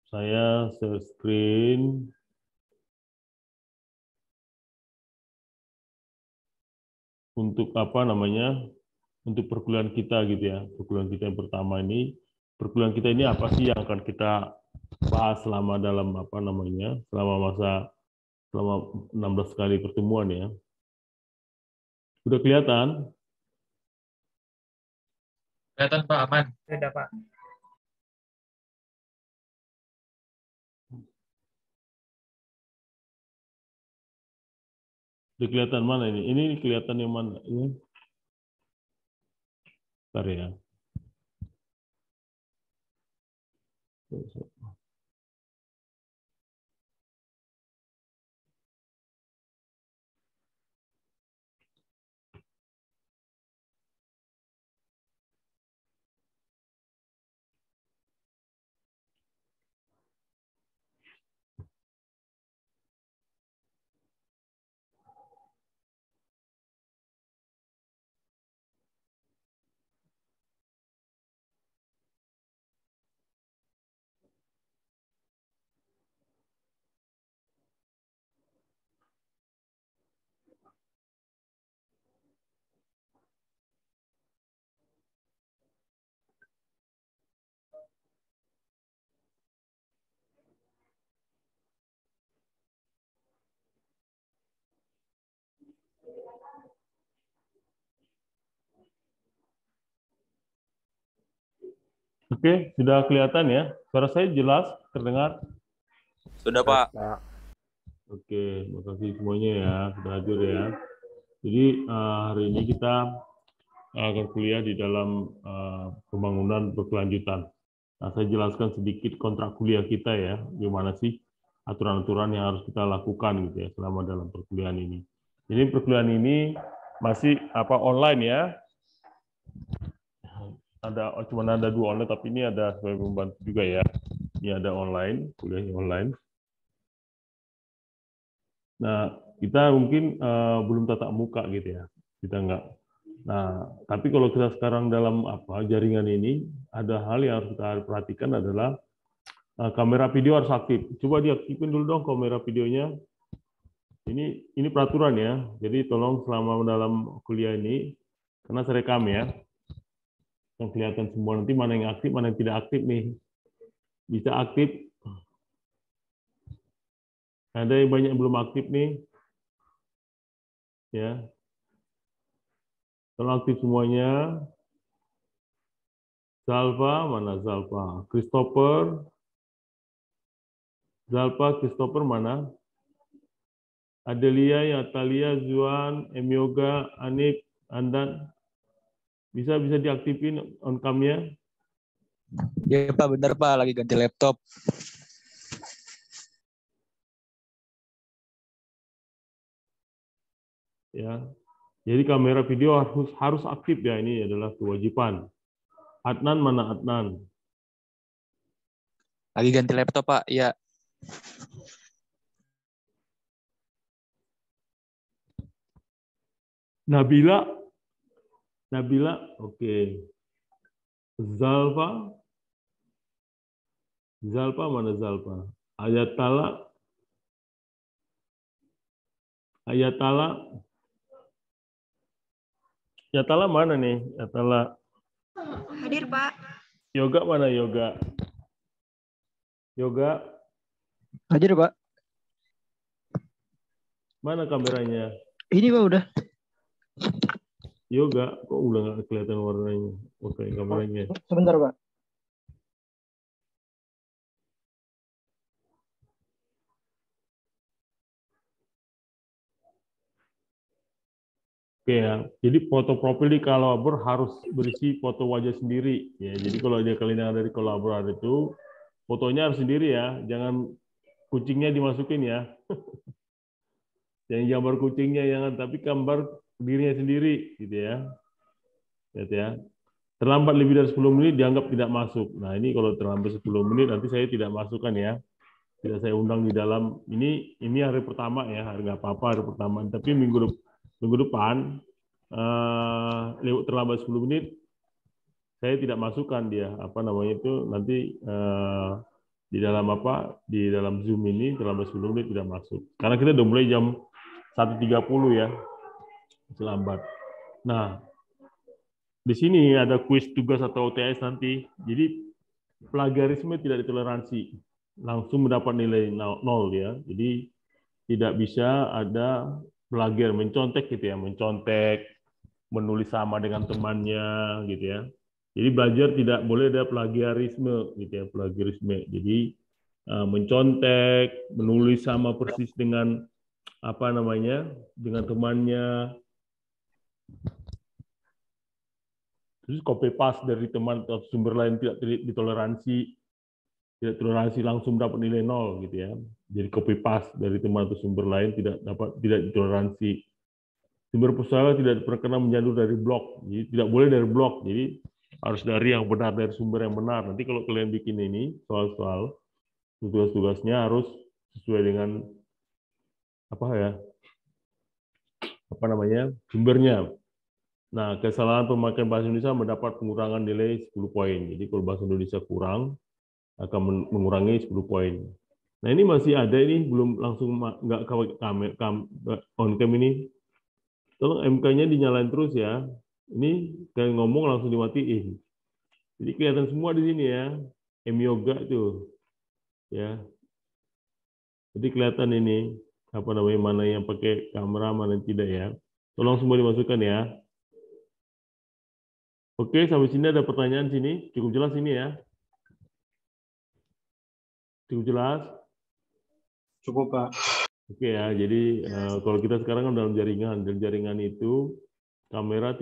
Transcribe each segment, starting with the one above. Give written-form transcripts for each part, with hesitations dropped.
Saya share screen. Untuk apa namanya? Untuk perkuliahan kita gitu ya. Perkuliahan kita yang pertama ini, perkuliahan kita ini apa sih yang akan kita bahas selama dalam apa namanya? Selama 16 kali pertemuan ya. Sudah kelihatan? Kelihatan Pak, aman. Sudah Pak. Sudah kelihatan mana ini? Ini kelihatan yang mana? Ini. Bentar ya. Oke, sudah kelihatan ya? Suara saya jelas, terdengar? Sudah, Pak. Oke, terima kasih semuanya ya, sudah hadir ya. Jadi hari ini kita akan kuliah di dalam pembangunan berkelanjutan. Nah, saya jelaskan sedikit kontrak kuliah kita ya, gimana sih aturan-aturan yang harus kita lakukan gitu ya selama dalam perkuliahan ini. Jadi perkuliahan ini masih online ya. Cuma ada 2 online, tapi ini ada sebagai pembantu juga ya. Ini ada online, kuliahnya online. Nah, kita mungkin belum tatap muka gitu ya. Kita nggak. Nah, tapi kalau kita sekarang dalam jaringan ini, ada hal yang harus kita perhatikan adalah kamera video harus aktif. Coba diaktifin dulu dong kamera videonya. Ini peraturan ya. Jadi tolong selama dalam kuliah ini, karena saya rekam ya, yang kelihatan semua nanti mana yang aktif, mana yang tidak aktif nih. Bisa aktif. Ada yang banyak yang belum aktif nih. Ya. Tolong aktif semuanya. Zalfa, mana Zalfa? Christopher. Zalfa, Christopher mana? Adelia, Yatalia, Zuan, Emyoga, Anip, Andan. Bisa diaktifin on cam-nya? Ya, Pak, benar, Pak. Lagi ganti laptop. Ya. Jadi kamera video harus aktif ya, ini adalah kewajiban. Adnan mana Adnan? Lagi ganti laptop, Pak. Ya. Nabila, oke. Zalfa mana Zalfa? Ayatala mana nih? Ayatala. Hadir, Pak. Yoga mana Yoga? Hadir, Pak. Mana kameranya? Ini, Pak, udah. Yoga, kok udah nggak kelihatan warnanya? Oke, kameranya. Sebentar, Pak. Oke ya, jadi foto profil di Kolabor harus berisi foto wajah sendiri. Ya, jadi kalau kalian yang ada di Kolabor itu, fotonya harus sendiri ya, jangan kucingnya dimasukin ya. Yang gambar kucingnya jangan, tapi gambar dirinya sendiri, gitu ya. Lihat ya. Terlambat lebih dari 10 menit dianggap tidak masuk. Nah ini kalau terlambat 10 menit nanti saya tidak masukkan ya. Tidak saya undang di dalam. Ini hari pertama ya, hari nggak apa-apa hari pertama. Tapi minggu depan lewat terlambat 10 menit saya tidak masukkan dia nanti di dalam apa? Di dalam Zoom ini terlambat 10 menit tidak masuk. Karena kita udah mulai jam 1.30 ya. Terlambat. Nah, di sini ada kuis tugas atau UTS nanti. Jadi plagiarisme tidak ditoleransi. Langsung mendapat nilai 0 ya. Jadi tidak bisa ada plagiar, mencontek gitu ya, mencontek, menulis sama dengan temannya gitu ya. Jadi belajar tidak boleh ada plagiarisme gitu ya, plagiarisme. Jadi mencontek, menulis sama persis dengan apa namanya, dengan temannya. Terus copy paste dari teman atau sumber lain tidak ditoleransi, tidak toleransi langsung dapat nilai 0 gitu ya. Jadi copy paste dari teman atau sumber lain tidak ditoleransi. Sumber pusaka tidak berkenan menjadi dari blog, jadi tidak boleh dari blog. Jadi harus dari yang benar, dari sumber yang benar. Nanti kalau kalian bikin ini soal-soal, tugas-tugasnya harus sesuai dengan apa ya, apa namanya, sumbernya. Nah, kesalahan pemakaian bahasa Indonesia mendapat pengurangan nilai 10 poin. Jadi kalau bahasa Indonesia kurang, akan mengurangi 10 poin. Nah, ini masih ada ini, belum langsung nggak on cam ini. Tolong MK-nya dinyalain terus ya. Ini kayak ngomong langsung dimatiin. Jadi kelihatan semua di sini ya. Yoga tuh. Ya. Jadi kelihatan ini apa namanya, mana yang pakai kamera, mana yang tidak ya. Tolong semua dimasukkan ya. Oke, sampai sini ada pertanyaan sini. Cukup jelas ini ya. Cukup jelas? Cukup, Pak. Oke ya, jadi kalau kita sekarang kan dalam jaringan, dan jaringan itu kamera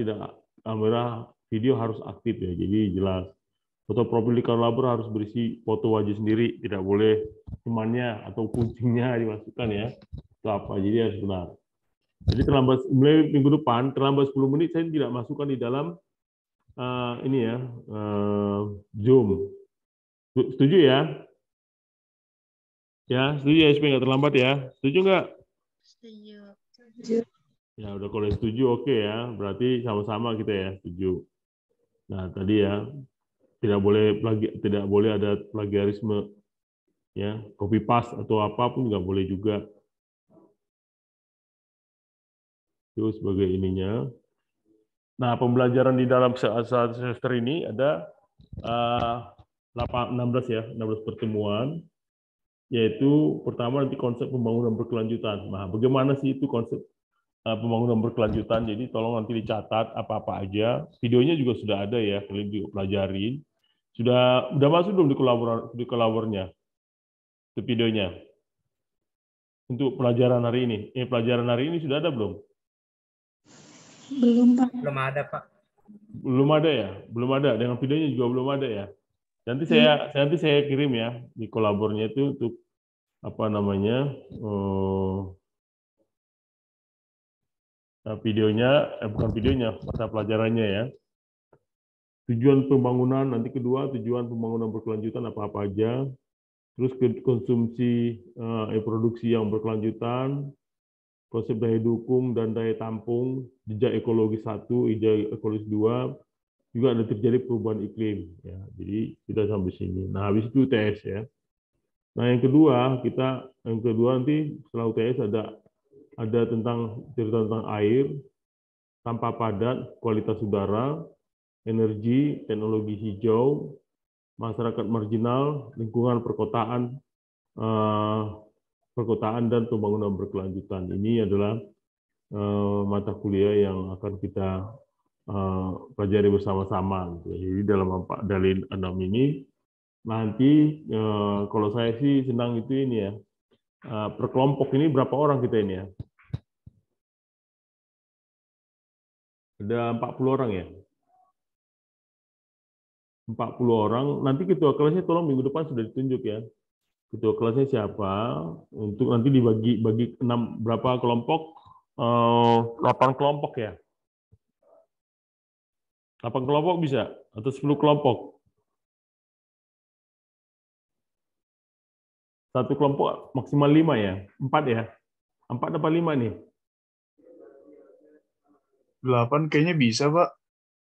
video harus aktif ya, jadi jelas. Foto profil di kolabor harus berisi foto wajah sendiri, tidak boleh temannya atau kucingnya dimasukkan ya. Itu apa? Jadi harus benar. Jadi terlambat mulai minggu depan, terlambat 10 menit saya tidak masukkan di dalam ini ya, Zoom. Setuju ya? Ya, setuju ya, supaya nggak terlambat ya. Setuju nggak? Setuju. Ya, udah kalau setuju oke ya. Berarti sama-sama kita ya, setuju. Nah, tadi ya, tidak boleh ada plagiarisme ya, copy paste atau apapun nggak boleh juga. Itu sebagai ininya. Nah, pembelajaran di dalam saat semester ini ada 16 ya, 16 pertemuan, yaitu pertama nanti konsep pembangunan berkelanjutan. Nah, bagaimana sih itu konsep pembangunan berkelanjutan? Jadi tolong nanti dicatat apa-apa aja. Videonya juga sudah ada ya, kalian juga pelajarin. Sudah masuk belum di kolabornya? Itu videonya. Untuk pelajaran hari ini. Pelajaran hari ini sudah ada belum? Belum, Pak. Belum ada, Pak. Belum ada ya? Belum ada. Dengan videonya juga belum ada ya? Nanti saya kirim ya di kolabornya itu untuk apa namanya, videonya, bukan videonya, mata pelajarannya ya. Tujuan pembangunan, nanti kedua, tujuan pembangunan berkelanjutan apa-apa aja. Terus konsumsi produksi yang berkelanjutan, konsep daya dukung dan daya tampung, jejak ekologi 1, jejak ekologis 2, juga ada terjadi perubahan iklim. Ya. Jadi kita sampai sini. Nah, habis itu UTS ya. Nah, yang kedua nanti setelah UTS ada tentang cerita tentang air, sampah padat, kualitas udara, energi, teknologi hijau, masyarakat marginal, lingkungan perkotaan, dan pembangunan berkelanjutan. Ini adalah mata kuliah yang akan kita pelajari bersama-sama. Jadi dalam dalil 6 ini nanti kalau saya sih senang itu ini ya, per kelompok ini berapa orang kita ini ya? Ada 40 orang ya? 40 orang. Nanti ketua kelasnya tolong minggu depan sudah ditunjuk ya. Ketua kelasnya siapa? Untuk nanti bagi 6 berapa kelompok? 8 kelompok ya? 8 kelompok bisa? Atau 10 kelompok? Satu kelompok maksimal 5 ya? 4 ya? 4 apa 5 nih? 8 kayaknya bisa, Pak.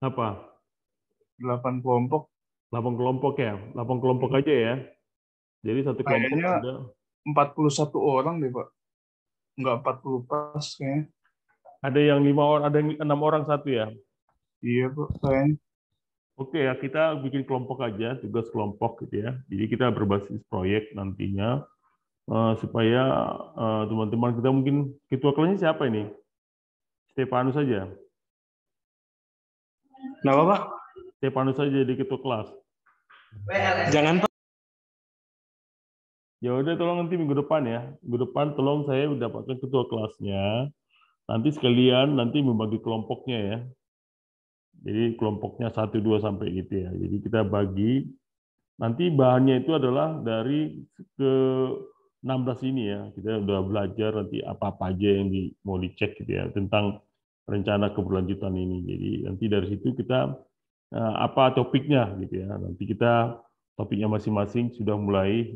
Apa? 8 kelompok. 8 kelompok ya? 8 kelompok aja ya? Jadi satu kelompok Kayaknya ada 41 orang deh, Pak. Enggak 40 pas kayaknya. yang 5 orang, ada yang 6 orang satu ya. Iya, Pak. Kayaknya. Oke ya, kita bikin kelompok aja, tugas kelompok gitu ya. Jadi kita berbasis proyek nantinya supaya teman-teman kita mungkin ketua kelasnya siapa ini? Stefanus saja. Kenapa, Pak? Stefanus saja jadi ketua kelas. Jangan, Pak. Ya udah, tolong nanti minggu depan ya. Minggu depan tolong saya dapatkan ketua kelasnya. Nanti sekalian nanti membagi kelompoknya ya. Jadi kelompoknya 1, 2 sampai gitu ya. Jadi kita bagi. Nanti bahannya itu adalah dari ke 16 ini ya. Kita udah belajar nanti apa-apa aja yang mau dicek gitu ya tentang rencana keberlanjutan ini. Jadi nanti dari situ kita apa topiknya gitu ya. Nanti kita topiknya masing-masing sudah mulai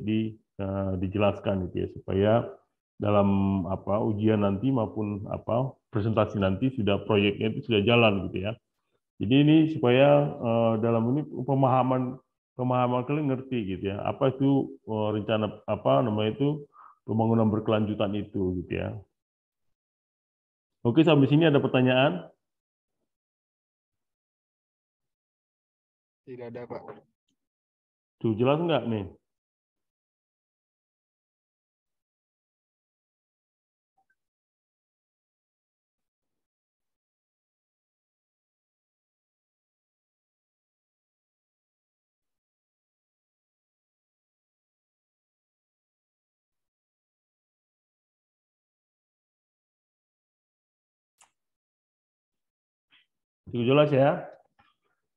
dijelaskan gitu ya supaya dalam ujian nanti maupun presentasi nanti sudah proyeknya itu sudah jalan gitu ya. Jadi ini supaya dalam ini pemahaman kalian ngerti gitu ya. Apa itu rencana pembangunan berkelanjutan itu gitu ya. Oke, sampai sini ada pertanyaan? Tidak ada, Pak. Tuh jelas nggak nih? Cukup jelas ya?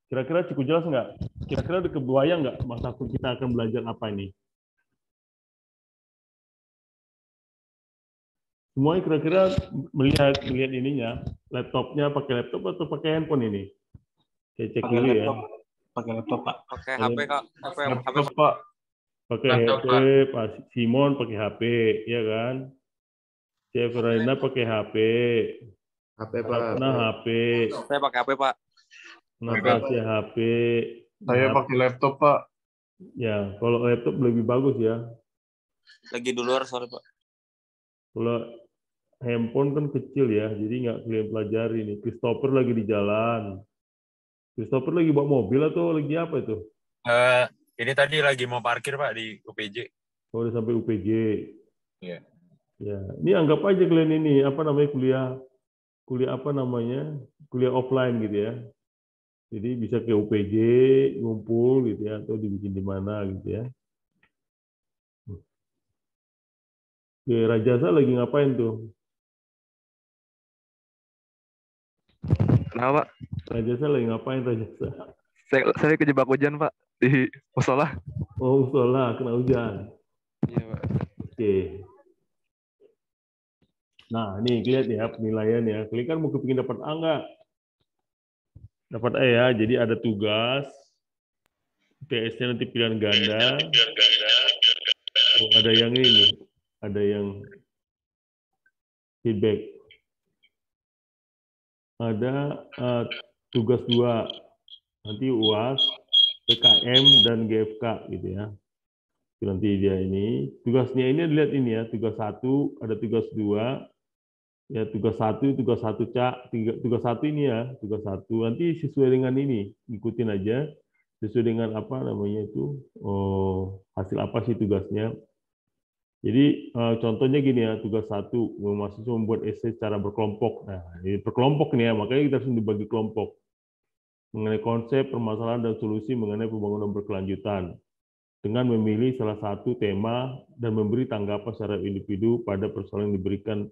Kira-kira cukup jelas nggak? Kira-kira udah kebayang nggak masa kita akan belajar apa ini? Semuanya kira-kira melihat ininya, laptopnya pakai laptop atau pakai handphone ini? Saya cek dulu ya. Pakai laptop, Pak. Pakai HP, Kak. Laptop, Pak. Pakai Laptop, HP, Pak. Pak Simon pakai HP, ya kan? Chef Raina pakai HP. HP, Pak. Nah, HP. Saya pakai HP, Pak. Natasha HP. Saya pakai laptop, Pak. Ya, kalau laptop lebih bagus ya. Lagi di luar, sorry, Pak. Kalau handphone kan kecil ya, jadi nggak kalian pelajari nih. Christopher lagi di jalan. Christopher lagi bawa mobil atau lagi apa itu? Ini tadi lagi mau parkir, Pak, di UPJ. Oh, udah sampai UPJ. Iya. Ya, ini anggap aja kalian ini kuliah apa namanya? Kuliah offline gitu ya. Jadi bisa ke UPJ, ngumpul gitu ya, atau dibikin di mana gitu ya. Oke, Rajasa lagi ngapain tuh? Kenapa, Pak? Rajasa lagi ngapain Rajasa? Saya kejebak hujan, Pak, di musola. Oh, musola kena hujan. Iya, Pak. Oke. Nah, ini lihat ya penilaian ya. Kalian kan mau kepingin dapat A nggak? Dapat A ya. Jadi ada tugas. TS-nya nanti pilihan ganda. Oh, ada yang ini. Ada yang feedback. Ada tugas 2. Nanti UAS, PKM, dan GFK gitu ya. Nanti dia ini. Tugasnya ini lihat ini ya. Tugas 1, ada tugas 2. Ya, tugas 1 Cak, tugas 1 ini ya, tugas 1 nanti sesuai dengan ini, ikutin aja sesuai dengan apa namanya itu hasil apa sih tugasnya. Jadi contohnya gini ya, tugas 1 mahasiswa membuat esai secara berkelompok. Nah, ini berkelompok nih ya, makanya kita harus dibagi kelompok mengenai konsep, permasalahan dan solusi mengenai pembangunan berkelanjutan dengan memilih salah satu tema dan memberi tanggapan secara individu pada persoalan yang diberikan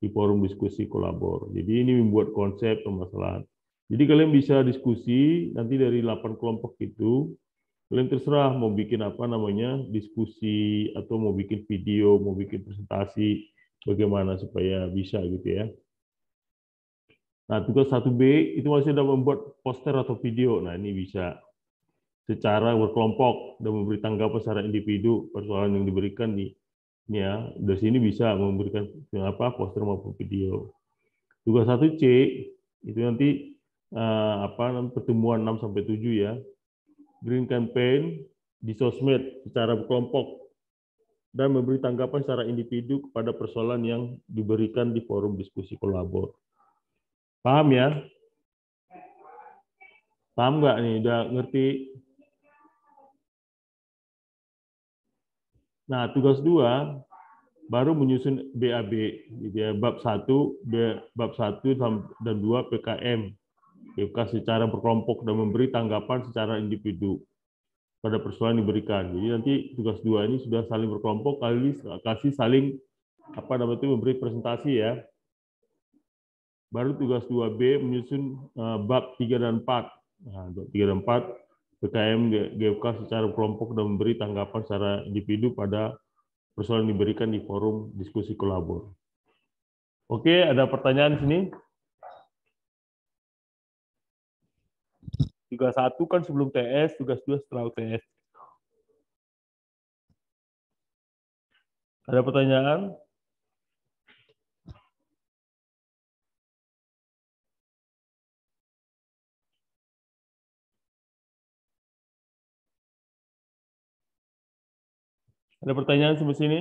di forum diskusi kolabor. Jadi ini membuat konsep permasalahan. Jadi kalian bisa diskusi nanti dari 8 kelompok itu, kalian terserah mau bikin apa namanya diskusi atau mau bikin video, mau bikin presentasi, bagaimana supaya bisa gitu ya. Nah tugas 1B itu masih ada membuat poster atau video. Nah ini bisa secara berkelompok dan memberi tanggapan secara individu persoalan yang diberikan di ini ya, dari sini bisa memberikan poster maupun video. Tugas 1C itu nanti pertemuan 6 sampai 7 ya. Green campaign di sosmed secara berkelompok dan memberi tanggapan secara individu kepada persoalan yang diberikan di forum diskusi kolabor. Paham ya? Paham nggak nih? Udah ngerti? Nah, tugas 2 baru menyusun BAB, gitu ya. Bab 1 dan 2 PKM, secara berkelompok dan memberi tanggapan secara individu pada persoalan yang diberikan. Jadi nanti tugas 2 ini sudah saling berkelompok, kasih saling memberi presentasi ya. Baru tugas 2B menyusun bab 3 dan 4. Nah, bab 3 dan 4 PKM GFK secara berkelompok dan memberi tanggapan secara individu pada persoalan yang diberikan di forum diskusi kolabor. Oke, ada pertanyaan di sini? Tugas 1 kan sebelum TS, tugas 2 setelah UTS. Ada pertanyaan? Ada pertanyaan sampai sini?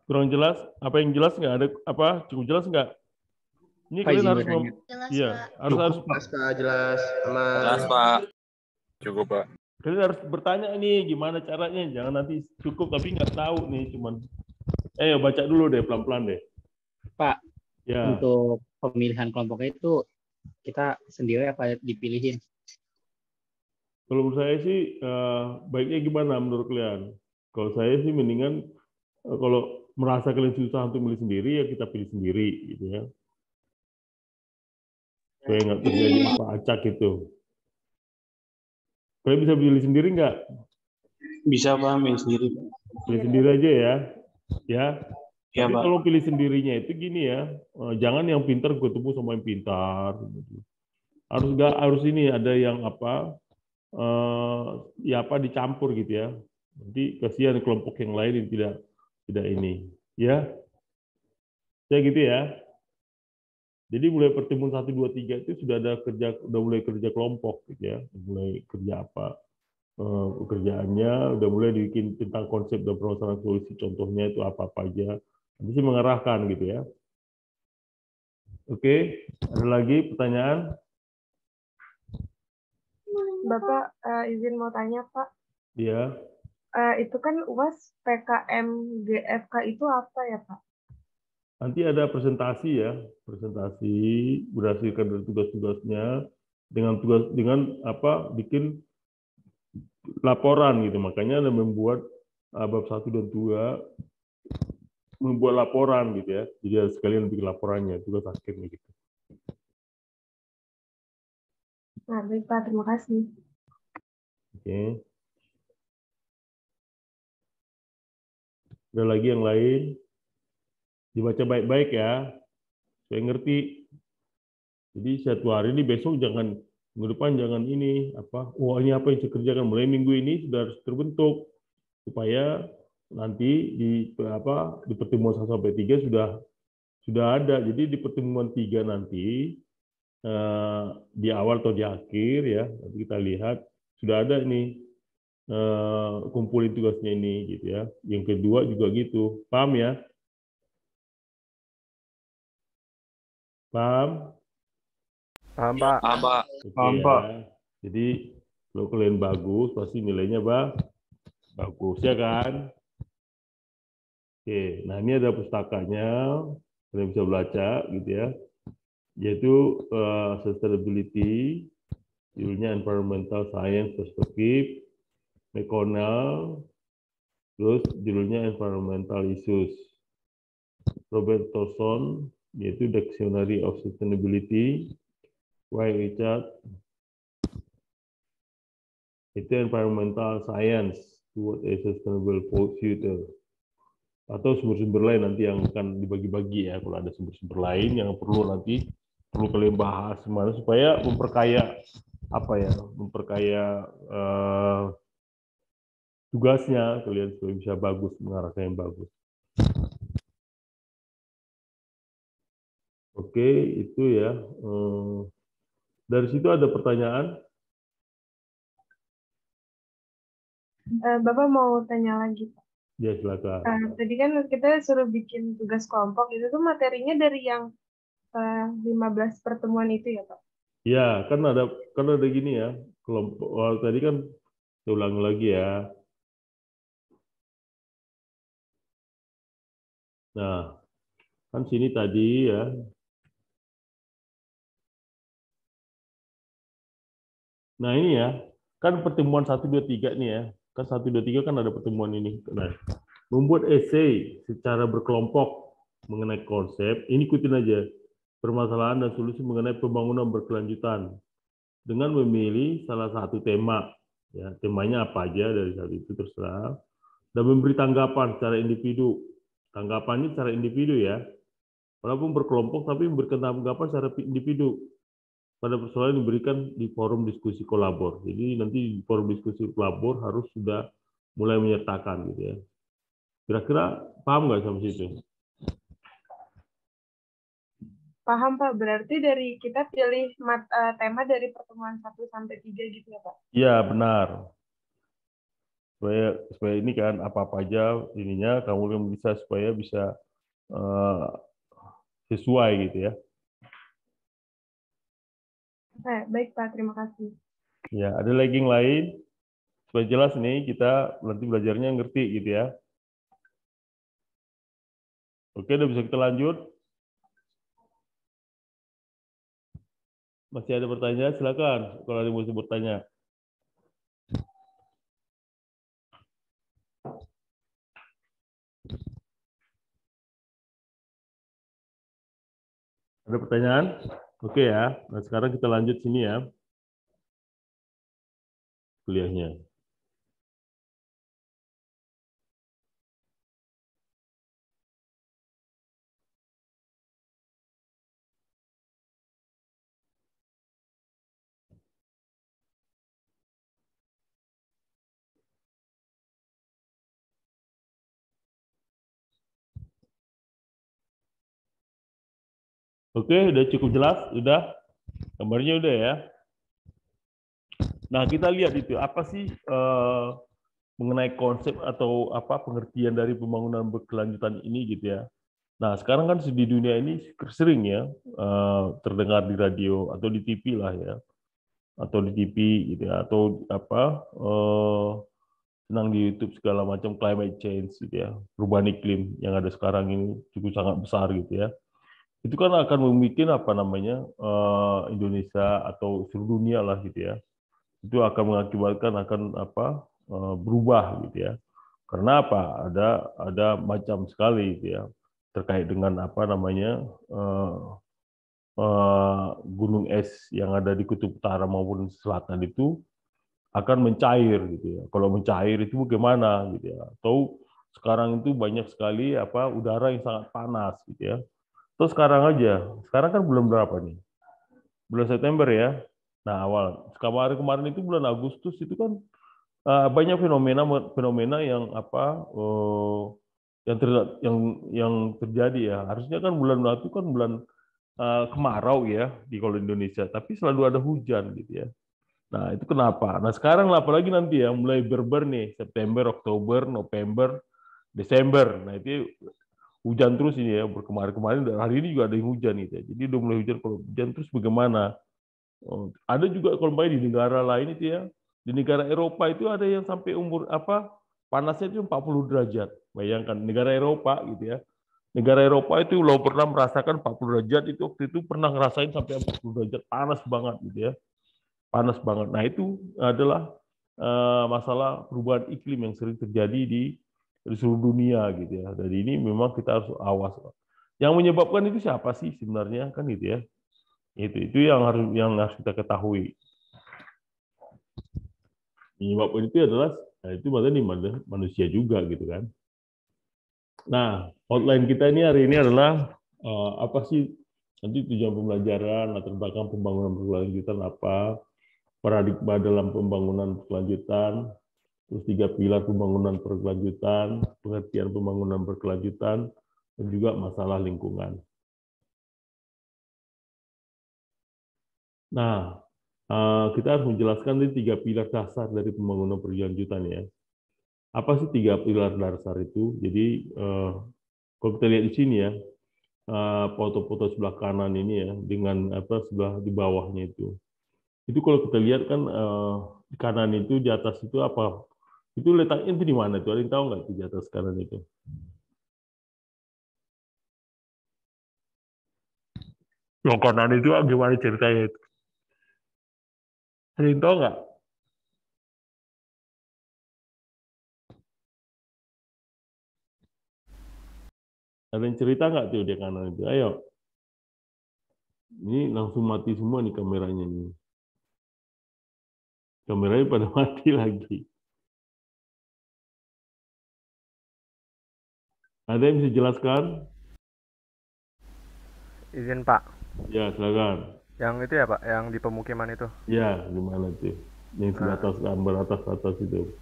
Kurang jelas? Apa yang jelas nggak? Ada apa? Cukup jelas nggak? Ini kalian harus Jelas, iya, Pak. harus Jelas, Pak. Jelas. Aman. Jelas, Pak. Cukup, Pak. kalian harus bertanya nih gimana caranya. Jangan nanti cukup tapi nggak tahu nih cuman. Baca dulu deh pelan-pelan deh. Pak, Ya. untuk pemilihan kelompoknya itu kita sendiri apa dipilihin? Kalau menurut saya sih baiknya gimana menurut kalian? Kalau saya sih mendingan kalau merasa kalian susah untuk milih sendiri ya kita pilih sendiri gitu ya. Supaya nggak terjadi apa acak gitu. Kalian bisa pilih sendiri nggak? Bisa Pak, milih sendiri. Pilih sendiri aja ya. Ya. Ya, Tapi Pak. kalau pilih sendirinya itu gini ya, jangan yang pintar ketemu sama yang pintar. Harus ini ada yang dicampur gitu ya. Nanti kasihan kelompok yang lain yang tidak ini. Ya. Ya gitu ya. Jadi mulai pertemuan 1, 2, 3 itu sudah mulai kerja kelompok gitu ya. Mulai kerja pekerjaannya, udah mulai dibikin tentang konsep dan permasalahan solusi, contohnya itu apa-apa aja. Nanti sih mengarahkan gitu ya. Oke, ada lagi pertanyaan? Bapak izin mau tanya Pak, Iya. itu kan UAS PKM GFK itu apa ya Pak? Nanti ada presentasi ya, presentasi berdasarkan dari tugas-tugasnya dengan bikin laporan gitu. Makanya ada membuat bab 1 dan 2 membuat laporan gitu ya. Jadi harus sekalian bikin laporannya, tugas akhirnya gitu. Nah, baik Pak, terima kasih. Oke. Ada lagi yang lain? Dibaca baik-baik ya, supaya ngerti. Jadi satu hari ini, besok minggu depan jangan ini ini apa yang saya kerjakan mulai minggu ini sudah harus terbentuk supaya nanti di pertemuan 1 sampai 3 sudah ada. Jadi di pertemuan 3 nanti di awal atau di akhir ya, nanti kita lihat sudah ada nih kumpulin tugasnya ini gitu ya. Yang kedua juga gitu. Paham ya? Paham? Paham, Pak. Paham, Pak. Oke, Paham, ya. Pak. Jadi kalau kalian bagus, pasti nilainya bagus ya kan? Oke, nah ini ada pustakanya, kalian bisa baca gitu ya. Yaitu sustainability, judulnya environmental science perspective, McConnell, terus judulnya environmental issues. Robert Thorson, yaitu Dictionary of Sustainability, Y. Richard, itu environmental science toward a sustainable future. Atau sumber-sumber lain nanti yang akan dibagi-bagi ya, kalau ada sumber-sumber lain yang perlu kalian bahas semua supaya memperkaya tugasnya kalian supaya bisa bagus, mengarahkan yang bagus. Oke, itu ya. Dari situ ada pertanyaan? Bapak mau tanya lagi, Pak. Ya, silakan. Tadi kan kita suruh bikin tugas kelompok, itu tuh materinya dari yang 15 pertemuan itu ya, Pak? Ya, kan ada gini ya, kelompok tadi kan saya ulangi lagi ya. Nah, kan sini tadi ya. Nah, ini ya, kan pertemuan 1 2 3 nih ya. Kan 1 2 3 kan ada pertemuan ini. Nah, membuat esai secara berkelompok mengenai konsep, ini ikutin aja. Permasalahan dan solusi mengenai pembangunan berkelanjutan dengan memilih salah satu tema. Ya, temanya apa aja dari saat itu terserah. Dan memberi tanggapan secara individu. Tanggapannya secara individu ya. Walaupun berkelompok tapi memberikan tanggapan secara individu pada persoalan yang diberikan di forum diskusi kolabor. Jadi nanti di forum diskusi kolabor harus sudah mulai menyertakan gitu ya. Kira-kira paham nggak sampai situ? Paham, Pak. Berarti dari kita pilih tema dari pertemuan 1 sampai 3 gitu ya, Pak? Iya, benar. Supaya ini kan apa-apa aja ininya kamu yang bisa supaya bisa sesuai gitu ya. Baik, Pak. Terima kasih. Ya, ada lagi yang lain? Supaya jelas nih kita nanti belajarnya ngerti gitu ya. Oke, udah bisa kita lanjut. Masih ada pertanyaan, silakan. Kalau ada yang mau bertanya. Ada pertanyaan? Oke ya. Nah, sekarang kita lanjut sini ya. Kuliahnya. Oke, udah cukup jelas? Udah? Gambarnya udah ya? Nah, kita lihat itu apa sih mengenai konsep atau apa pengertian dari pembangunan berkelanjutan ini gitu ya. Nah, sekarang kan di dunia ini sering ya terdengar di radio atau di TV lah ya. Atau di TV gitu ya, atau apa senang di YouTube segala macam climate change gitu ya. Perubahan iklim yang ada sekarang ini cukup sangat besar gitu ya. Itu kan akan membuat apa namanya Indonesia atau seluruh dunia lah gitu ya. Itu akan mengakibatkan akan apa berubah gitu ya. Karena apa? Ada macam sekali gitu ya terkait dengan apa namanya gunung es yang ada di kutub utara maupun selatan itu akan mencair gitu ya. Kalau mencair itu bagaimana gitu ya? Atau sekarang itu banyak sekali apa udara yang sangat panas gitu ya. Terus sekarang kan bulan berapa nih? Bulan September ya. Nah, kemarin itu bulan Agustus itu kan banyak fenomena yang apa yang terjadi ya. Harusnya kan bulan itu kan bulan kemarau ya di kalau Indonesia, tapi selalu ada hujan gitu ya. Nah, itu kenapa? Nah, sekarang apalagi nanti ya mulai berber nih September, Oktober, November, Desember. Nah, itu hujan terus ini ya. Kemarin dan hari ini juga ada yang hujan gitu ya. Jadi udah mulai hujan. Kalau hujan terus bagaimana? Ada juga kalau di negara lain itu ya. Di negara Eropa itu ada yang sampai umur apa panasnya itu 40 derajat. Bayangkan negara Eropa gitu ya. Negara Eropa itu lo pernah merasakan 40 derajat itu waktu itu pernah ngerasain sampai 40 derajat panas banget gitu ya. Panas banget. Nah, itu adalah masalah perubahan iklim yang sering terjadi di seluruh dunia gitu ya. Jadi ini memang kita harus awas. Yang menyebabkan itu siapa sih sebenarnya kan gitu ya. Itu yang harus kita ketahui. Penyebabkan itu adalah itu berarti manusia juga gitu kan. Nah, outline kita ini hari ini adalah apa sih nanti tujuan pembelajaran, latar belakang pembangunan berkelanjutan apa, paradigma dalam pembangunan berkelanjutan, terus 3 pilar pembangunan berkelanjutan, pengertian pembangunan berkelanjutan, dan juga masalah lingkungan. Nah, kita harus menjelaskan ini 3 pilar dasar dari pembangunan berkelanjutan ya. Apa sih 3 pilar dasar itu? Jadi kalau kita lihat di sini ya, foto-foto sebelah kanan ini ya, dengan apa sebelah di bawahnya itu. Itu kalau kita lihat kan di kanan itu, di atas itu apa? Itu letaknya itu di mana tuh? Ada yang tahu nggak tuh di atas kanan itu? Yang kanan itu gimana ceritanya itu? Ada yang tahu nggak? Ada yang cerita nggak tuh di kanan itu? Ayo. Ini langsung mati semua nih kameranya nih. Kameranya pada mati lagi. Ada yang bisa jelaskan? Izin Pak, Ya, silakan. yang itu ya Pak, yang di pemukiman itu. Ya, gimana tuh? Yang sebelah atas, gambar atas itu.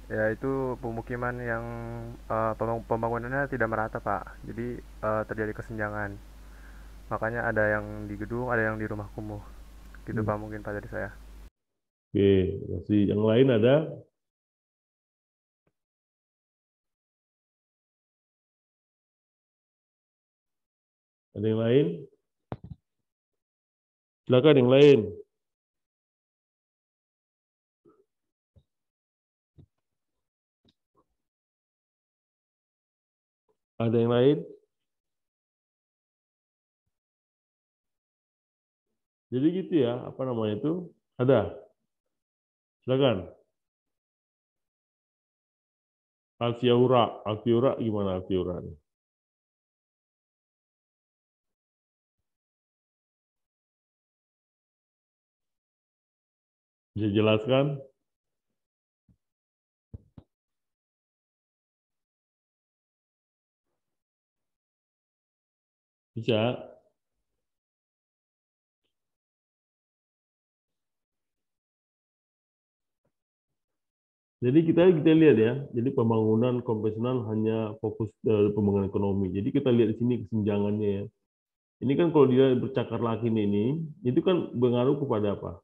Ya itu pemukiman yang pembangunannya tidak merata Pak, jadi terjadi kesenjangan. Makanya ada yang di gedung, ada yang di rumah kumuh. Gitu Pak mungkin Pak dari saya. Oke, masih yang lain ada? Ada yang lain? Silakan yang lain. Ada yang lain? Jadi gitu ya, apa namanya itu? Ada? Silakan. Alfiura gimana Alfiura? Bisa jelaskan? Bisa. Jadi kita lihat ya, jadi pembangunan konvensional hanya fokus pembangunan ekonomi. Jadi kita lihat di sini kesenjangannya ya. Ini kan kalau dia bercakar lakin ini, itu kan berpengaruh kepada apa?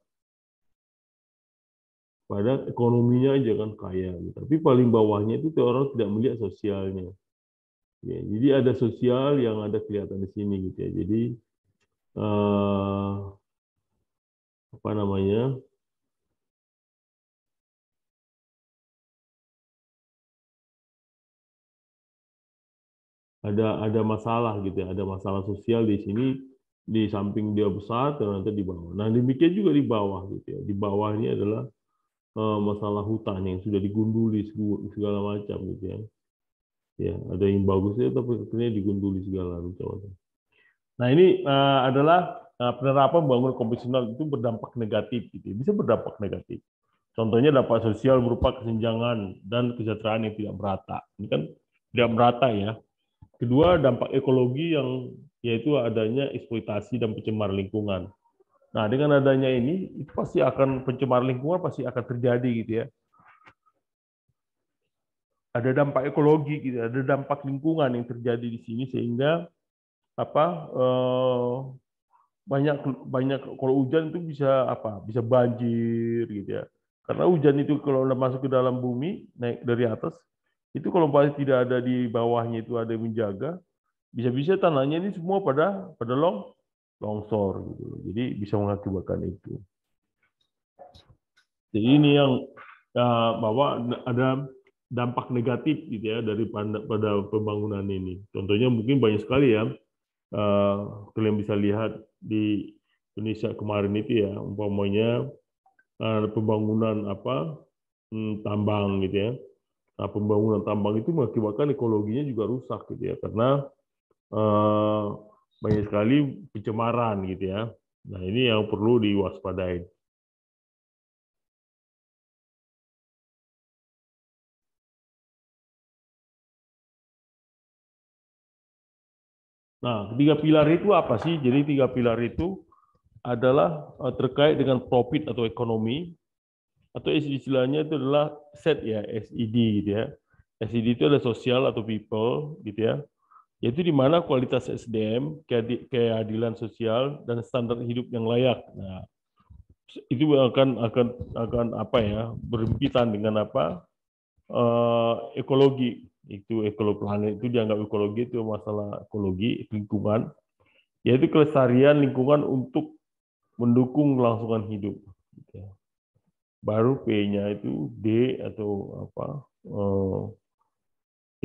Pada ekonominya aja kan kaya. Gitu. Tapi paling bawahnya itu orang tidak melihat sosialnya. Ya, jadi ada sosial yang ada kelihatan di sini gitu ya. Jadi apa namanya? Ada masalah gitu ya, ada masalah sosial di sini di samping dia besar ternyata di bawah. Nah demikian juga di bawah gitu ya. Di bawah ini adalah masalah hutan yang sudah digunduli segala macam gitu ya. Ya ada yang bagusnya tapi akhirnya digunduli segala macam. Nah ini adalah penerapan bangunan konvensional itu berdampak negatif gitu. Bisa berdampak negatif. Contohnya dampak sosial berupa kesenjangan dan kesejahteraan yang tidak merata. Ini kan tidak merata ya. Kedua, dampak ekologi yang yaitu adanya eksploitasi dan pencemar lingkungan. Nah, dengan adanya ini, itu pasti akan pencemar lingkungan pasti akan terjadi gitu ya. Ada dampak ekologi gitu, ada dampak lingkungan yang terjadi di sini sehingga apa banyak kalau hujan itu bisa apa? Bisa banjir gitu ya. Karena hujan itu kalau masuk ke dalam bumi naik dari atas itu kalau tidak ada di bawahnya itu ada yang menjaga, bisa-bisa tanahnya ini semua pada longsor gitu. Jadi bisa mengakibatkan itu. Jadi ini yang bahwa ada dampak negatif gitu ya pada pembangunan ini. Contohnya mungkin banyak sekali ya. Kalian bisa lihat di Indonesia kemarin itu ya, umpamanya pembangunan tambang gitu ya. Nah, pembangunan tambang itu mengakibatkan ekologinya juga rusak gitu ya, karena banyak sekali pencemaran gitu ya. Nah ini yang perlu diwaspadai. Nah, ketiga pilar itu apa sih? Jadi 3 pilar itu adalah terkait dengan profit atau ekonomi, atau istilahnya itu adalah SED ya, SED gitu ya. SED itu adalah sosial atau people gitu ya. Yaitu di mana kualitas SDM, keadilan sosial dan standar hidup yang layak. Nah, itu akan apa ya, berhimpitan dengan apa? ekologi. Itu ekoloplanet itu dianggap ekologi itu masalah ekologi lingkungan, yaitu kelestarian lingkungan untuk mendukung kelangsungan hidup. Baru P-nya itu D atau apa?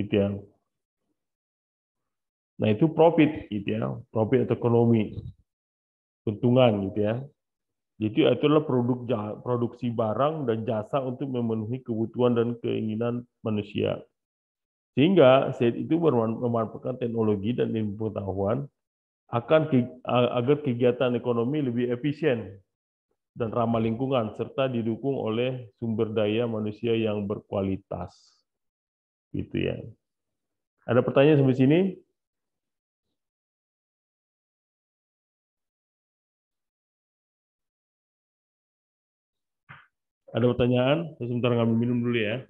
Itu ya. Nah itu profit, gitu ya, profit atau ekonomi, keuntungan, gitu ya. Jadi itu adalah produksi barang dan jasa untuk memenuhi kebutuhan dan keinginan manusia. Sehingga saat itu memanfaatkan teknologi dan ilmu pengetahuan agar kegiatan ekonomi lebih efisien dan ramah lingkungan serta didukung oleh sumber daya manusia yang berkualitas. Gitu ya. Ada pertanyaan sampai sini? Ada pertanyaan? Saya sebentar ngambil minum dulu ya.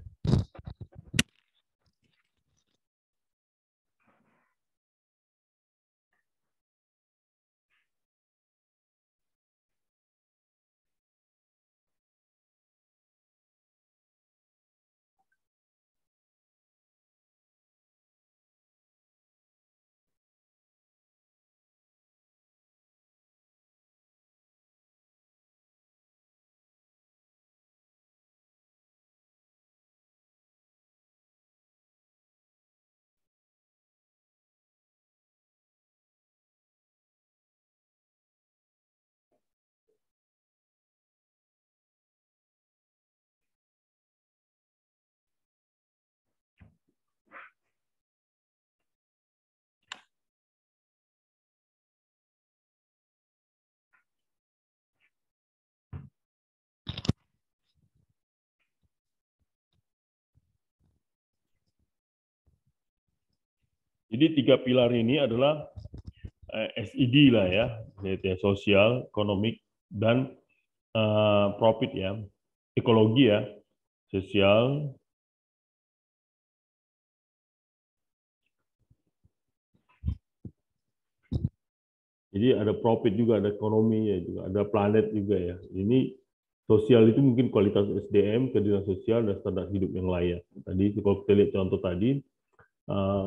Jadi 3 pilar ini adalah SED lah ya, yaitu sosial, ekonomik, dan profit ya, ekologi ya, sosial, jadi ada profit juga, ada ekonomi ya juga, ada planet juga ya. Ini sosial itu mungkin kualitas SDM, keadilan sosial, dan standar hidup yang layak. Tadi kalau kita lihat contoh tadi,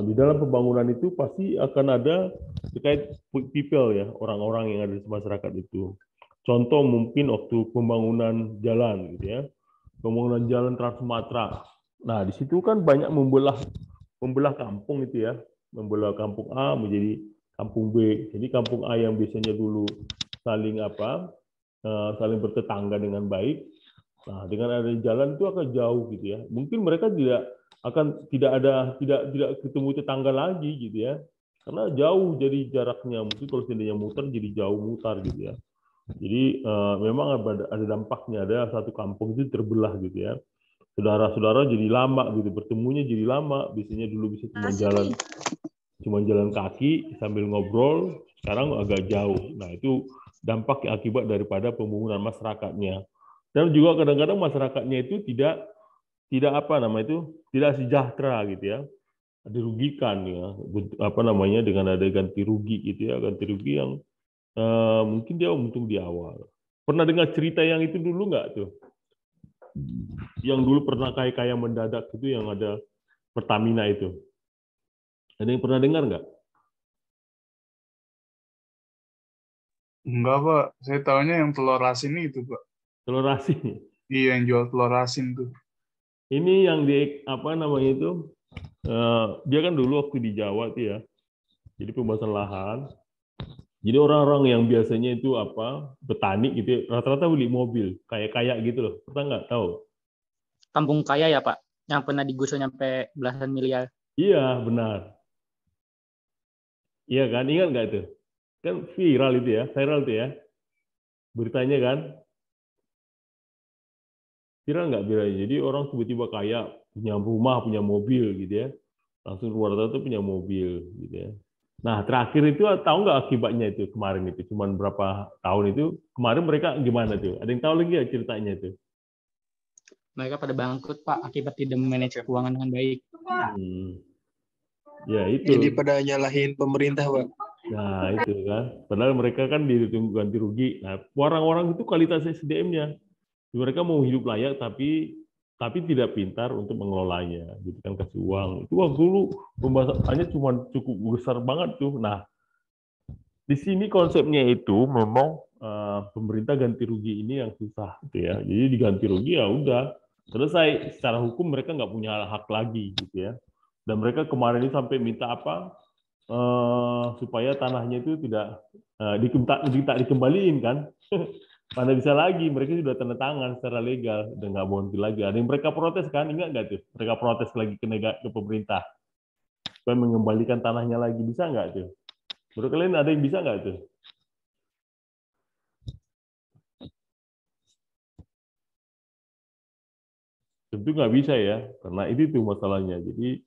di dalam pembangunan itu pasti akan ada terkait people ya, orang-orang yang ada di masyarakat itu. Contoh mungkin waktu pembangunan jalan gitu ya, pembangunan jalan Trans Sumatera. Nah di situ kan banyak membelah kampung itu ya, membelah kampung A menjadi kampung B. Jadi kampung A yang biasanya dulu saling saling bertetangga dengan baik. Nah dengan ada jalan itu akan jauh gitu ya. Mungkin mereka tidak ketemu tetangga lagi gitu ya, karena jauh jadi jaraknya, mungkin kalau seandainya muter jadi jauh mutar gitu ya. Jadi memang ada dampaknya, ada satu kampung itu terbelah gitu ya, saudara-saudara jadi lama gitu, bertemunya jadi lama, biasanya dulu bisa cuma jalan kaki sambil ngobrol, sekarang agak jauh. Nah itu dampak akibat daripada pembangunan masyarakatnya. Dan juga kadang-kadang masyarakatnya itu tidak tidak sejahtera gitu ya, dirugikan ya, dengan ada ganti rugi gitu ya, ganti rugi yang mungkin dia untung di awal. Pernah dengar cerita yang itu dulu nggak tuh, yang dulu pernah kaya mendadak itu, yang ada Pertamina itu, ada yang pernah dengar nggak? Enggak, Pak. Saya tahunya yang telur asin itu, Pak. Telur asin? Iya, yang jual telur asin tuh. Ini yang dia kan dulu waktu di Jawa tuh ya, jadi pembahasan lahan. Jadi orang-orang yang biasanya itu petani gitu, rata-rata beli mobil, kaya gitu loh. Pernah nggak tahu? Kampung kaya ya Pak, yang pernah digusur sampai belasan miliar. Iya benar. Iya kan, ingat nggak itu? Kan viral itu ya, beritanya kan? Viral nggak viralnya? Jadi orang tiba-tiba kaya, punya rumah, punya mobil gitu ya, langsung rata-rata punya mobil gitu ya. Nah terakhir itu tahu nggak akibatnya itu kemarin itu, cuman berapa tahun itu kemarin mereka gimana tuh? Ada yang tahu lagi ya ceritanya itu? Mereka pada bangkrut Pak akibat tidak memanage keuangan dengan baik. Ya itu. Jadi pada nyalahin pemerintah, Pak. Nah itu kan, padahal mereka kan ditunggu ganti rugi. Nah orang-orang itu kualitas SDM-nya, mereka mau hidup layak tapi tapi tidak pintar untuk mengelolanya, gitu kan, kasih uang. Itu waktu dulu pembahasannya cuma cukup besar banget tuh. Nah, di sini konsepnya itu memang pemerintah ganti rugi ini yang susah, gitu ya. Jadi diganti rugi ya udah selesai. Secara hukum mereka nggak punya hak lagi, gitu ya. Dan mereka kemarin ini sampai minta apa supaya tanahnya itu tidak dikembaliin kan. Mana bisa lagi, mereka sudah tanda tangan secara legal dan nggak bonti lagi. Ada yang mereka protes kan, ingat nggak tuh? Mereka protes lagi ke pemerintah supaya mengembalikan tanahnya lagi, bisa nggak tuh? Menurut kalian ada yang bisa nggak tuh? Tentu nggak bisa ya, karena itu tuh masalahnya. Jadi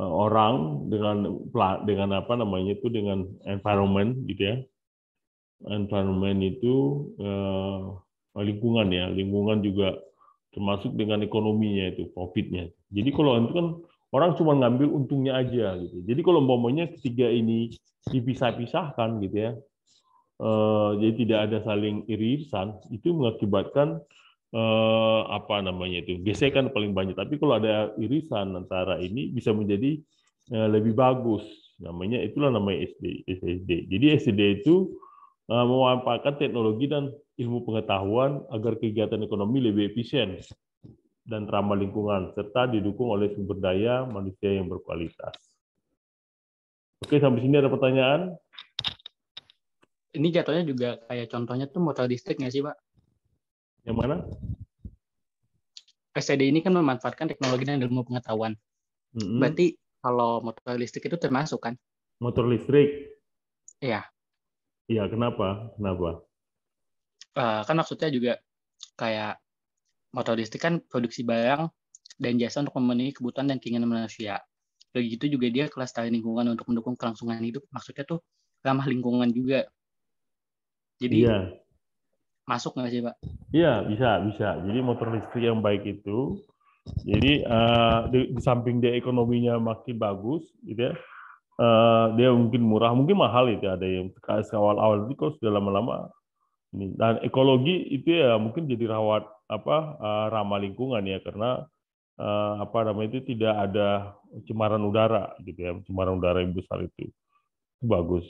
orang dengan apa namanya itu, dengan environment gitu ya. Environment itu lingkungan ya, lingkungan juga termasuk dengan ekonominya itu, profitnya. Jadi kalau itu kan orang cuma ngambil untungnya aja gitu. Jadi kalau umpamanya ketiga ini dipisah-pisahkan gitu ya, jadi tidak ada saling irisan, itu mengakibatkan apa namanya itu, gesekan paling banyak. Tapi kalau ada irisan antara ini bisa menjadi lebih bagus. Namanya itulah namanya SSD. Jadi SSD itu memanfaatkan teknologi dan ilmu pengetahuan agar kegiatan ekonomi lebih efisien dan ramah lingkungan, serta didukung oleh sumber daya manusia yang berkualitas. Oke, sampai sini ada pertanyaan? Ini jatuhnya juga kayak contohnya tuh motor listrik nggak sih, Pak? Yang mana? SCD ini kan memanfaatkan teknologi dan ilmu pengetahuan. Berarti kalau motor listrik itu termasuk kan? Motor listrik? Iya. Iya, kenapa? Kenapa? Kan maksudnya juga kayak motor listrik kan produksi barang dan jasa untuk memenuhi kebutuhan dan keinginan manusia. Begitu juga dia kelestarian lingkungan untuk mendukung kelangsungan hidup. Maksudnya tuh ramah lingkungan juga. Jadi iya. Masuk nggak sih, Pak? Iya, bisa. Jadi motor listrik yang baik itu, jadi di samping dia ekonominya makin bagus, gitu ya, dia mungkin murah, mungkin mahal itu, ada yang awal-awal itu kalau sudah lama-lama ini. Dan ekologi itu ya mungkin jadi ramah lingkungan ya, karena apa namanya itu tidak ada pencemaran udara gitu ya, pencemaran udara yang besar itu bagus.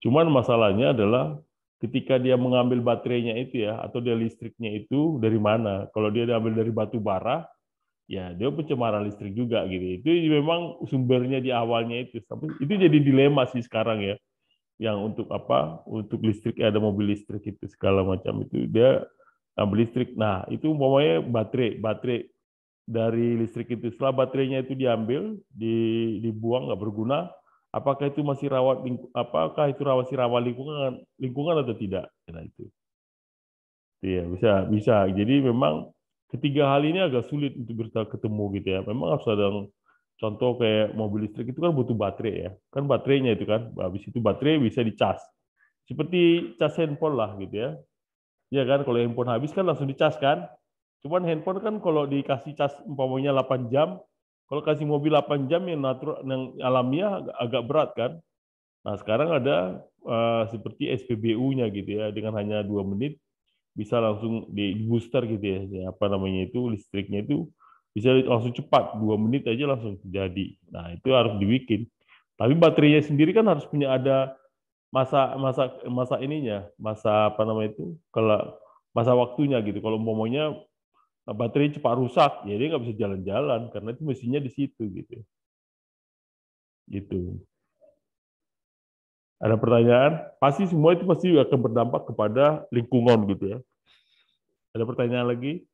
Cuman masalahnya adalah ketika dia mengambil baterainya itu ya, atau dia listriknya itu dari mana? Kalau dia diambil dari batu bara, ya dia pencemaran listrik juga gitu. Itu memang sumbernya di awalnya itu. Tapi itu jadi dilema sih sekarang ya. Yang untuk apa? Untuk listrik, ada mobil listrik itu segala macam itu dia ambil listrik. Nah, itu umpamanya baterai dari listrik itu. Setelah baterainya itu diambil, dibuang nggak berguna, apakah itu masih masih rawan lingkungan atau tidak? Nah, itu. Iya, bisa. Jadi memang ketiga hal ini agak sulit untuk kita ketemu gitu ya. Memang harus ada contoh kayak mobil listrik itu kan butuh baterai ya. Kan baterainya itu kan, habis itu baterai bisa dicas. Seperti cas handphone lah gitu ya. Ya kan, kalau handphone habis kan langsung dicas kan. Cuman handphone kan kalau dikasih cas umpamanya 8 jam, kalau kasih mobil 8 jam yang natural, yang alamiah agak berat kan. Nah, sekarang ada seperti SPBU-nya gitu ya, dengan hanya 2 menit bisa langsung di booster gitu ya, apa namanya itu, listriknya itu bisa langsung cepat, 2 menit aja langsung jadi. Nah, itu harus dibikin. Tapi baterainya sendiri kan harus punya ada masa ininya, masa apa namanya itu, kalau masa waktunya gitu. Kalau umpamanya baterai cepat rusak, ya dia nggak bisa jalan-jalan karena itu mesinnya di situ gitu. Gitu. Ada pertanyaan? Pasti semua itu pasti akan berdampak kepada lingkungan gitu ya. Ada pertanyaan lagi?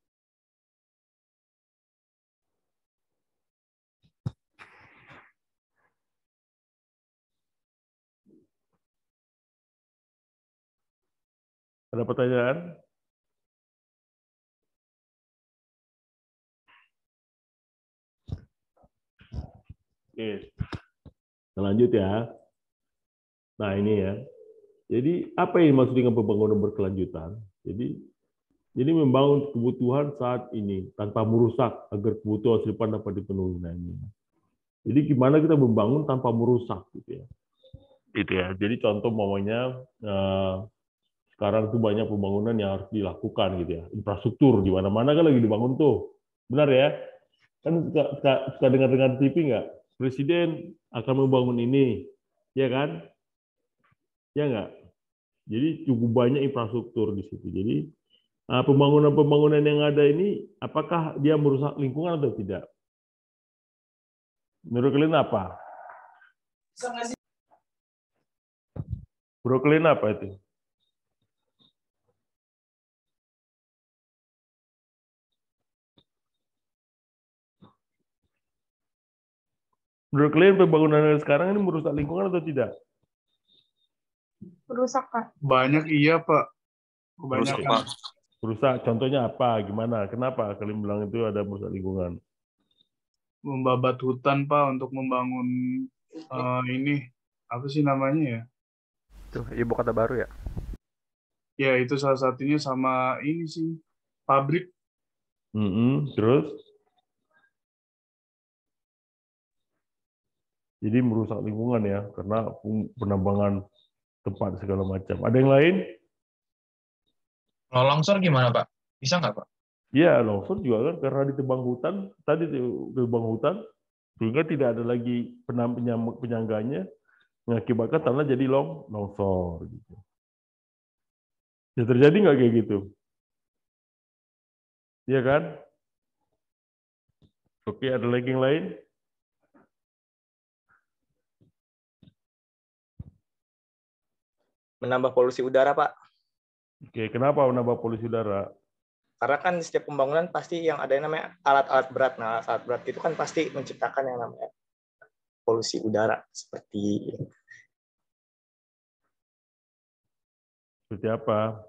Ada pertanyaan? Oke. Lanjut ya. Nah, ini ya. Jadi apa yang dimaksud dengan pembangunan berkelanjutan? Jadi membangun kebutuhan saat ini tanpa merusak agar kebutuhan masa depan dapat dipenuhi. Nah, ini. Jadi gimana kita membangun tanpa merusak gitu ya. Gitu ya. Jadi contoh umpamanya sekarang tuh banyak pembangunan yang harus dilakukan gitu ya. Infrastruktur di mana-mana kan lagi dibangun tuh. Benar ya? Kan suka dengar-dengar TV nggak? Presiden akan membangun ini, ya kan? Ya nggak? Jadi cukup banyak infrastruktur di situ. Jadi pembangunan-pembangunan yang ada ini, apakah dia merusak lingkungan atau tidak? Menurut kalian apa? Menurut kalian apa itu? Menurut kalian pembangunan yang sekarang ini merusak lingkungan atau tidak? Merusak, Pak. Banyak iya, Pak. Rusak, Kebanyakan. Pak. Merusak, contohnya apa? Gimana? Kenapa kalian bilang itu ada merusak lingkungan? Membabat hutan, Pak, untuk membangun ini. Apa sih namanya ya? Tuh, ibu kota baru ya. Ya, itu salah satunya sama ini sih. Pabrik. Terus? Jadi merusak lingkungan ya, karena penambangan tempat segala macam. Ada yang lain? Kalau longsor gimana, Pak? Bisa nggak, Pak? Iya, longsor juga kan karena ditebang hutan, tadi ditebang hutan, sehingga tidak ada lagi penyangganya, mengakibatkan tanah jadi longsor. Gitu. Ya terjadi nggak kayak gitu? Iya kan? Oke, ada lagi yang lain? Menambah polusi udara, Pak. Oke, kenapa menambah polusi udara? Karena kan setiap pembangunan pasti yang ada yang namanya alat-alat berat. Nah, alat berat itu kan pasti menciptakan yang namanya polusi udara. Seperti apa?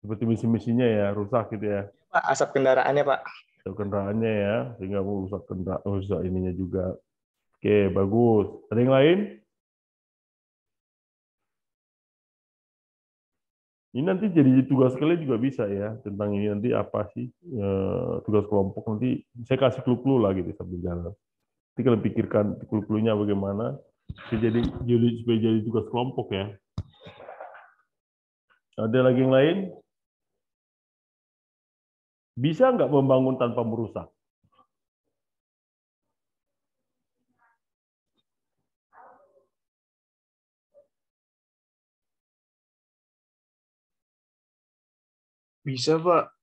Seperti mesin-mesinnya ya, rusak gitu ya? Pak, asap kendaraannya, Pak. Asap kendaraannya ya, sehingga merusak ininya juga. Oke, bagus. Ada yang lain? Ini nanti jadi tugas kalian juga bisa ya, tentang ini nanti apa sih tugas kelompok, nanti saya kasih clue-clue lah gitu sambil jalan. Nanti kalian pikirkan clue-cluenya bagaimana, supaya jadi tugas kelompok ya. Ada lagi yang lain? Bisa nggak membangun tanpa merusak? Bisa, Pak.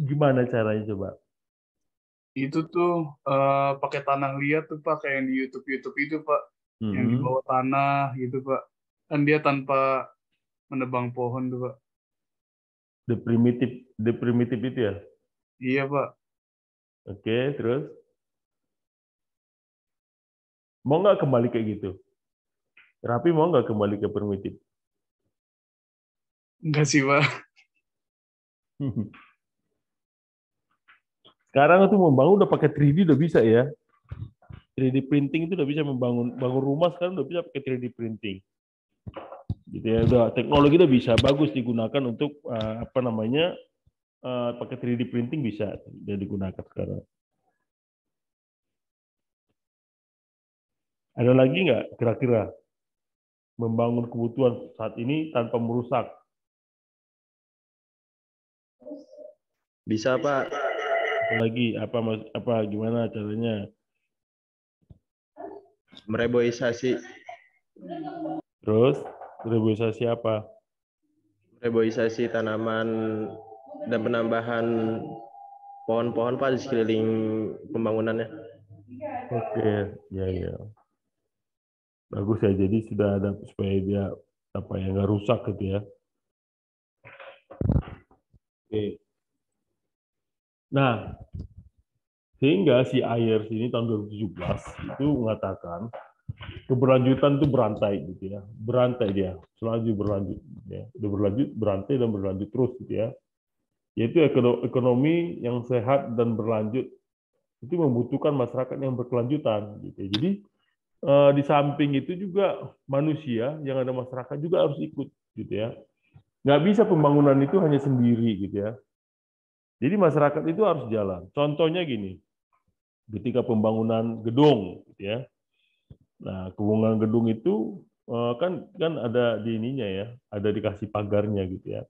Gimana caranya coba? Itu tuh pakai tanah liat tuh, Pak, kayak yang di YouTube itu, Pak. Yang di bawah tanah gitu, Pak. Kan dia tanpa menebang pohon tuh, Pak. The primitive itu ya? Iya, Pak. Oke, terus? Mau nggak kembali kayak gitu? Rapi mau nggak kembali ke primitif? Enggak sih, Pak. Sekarang itu membangun udah pakai 3D udah bisa ya. 3D printing itu udah bisa bangun rumah sekarang udah bisa pakai 3D printing. Gitu ya, udah teknologi udah bisa bagus digunakan untuk pakai 3D printing bisa udah digunakan sekarang. Ada lagi nggak kira-kira membangun kebutuhan saat ini tanpa merusak? Bisa, Pak. Lagi apa gimana caranya? Mereboisasi. Terus reboisasi apa? Reboisasi tanaman dan penambahan pohon-pohon, Pak, di sekeliling pembangunannya. Oke, ya. Bagus ya. Jadi sudah ada supaya dia nggak rusak gitu ya. Oke. Nah, sehingga si Ayers ini tahun 2017 itu mengatakan keberlanjutan itu berantai gitu ya, berantai dia, selalu berlanjut, ya, udah berlanjut, berantai dan berlanjut terus gitu ya. Yaitu ekonomi yang sehat dan berlanjut itu membutuhkan masyarakat yang berkelanjutan gitu. Jadi di samping itu juga manusia yang ada masyarakat juga harus ikut gitu ya. Nggak bisa pembangunan itu hanya sendiri gitu ya. Jadi masyarakat itu harus jalan. Contohnya gini, ketika pembangunan gedung, gitu ya. Nah, pembangunan gedung itu kan ada di ininya ya, ada dikasih pagarnya gitu ya.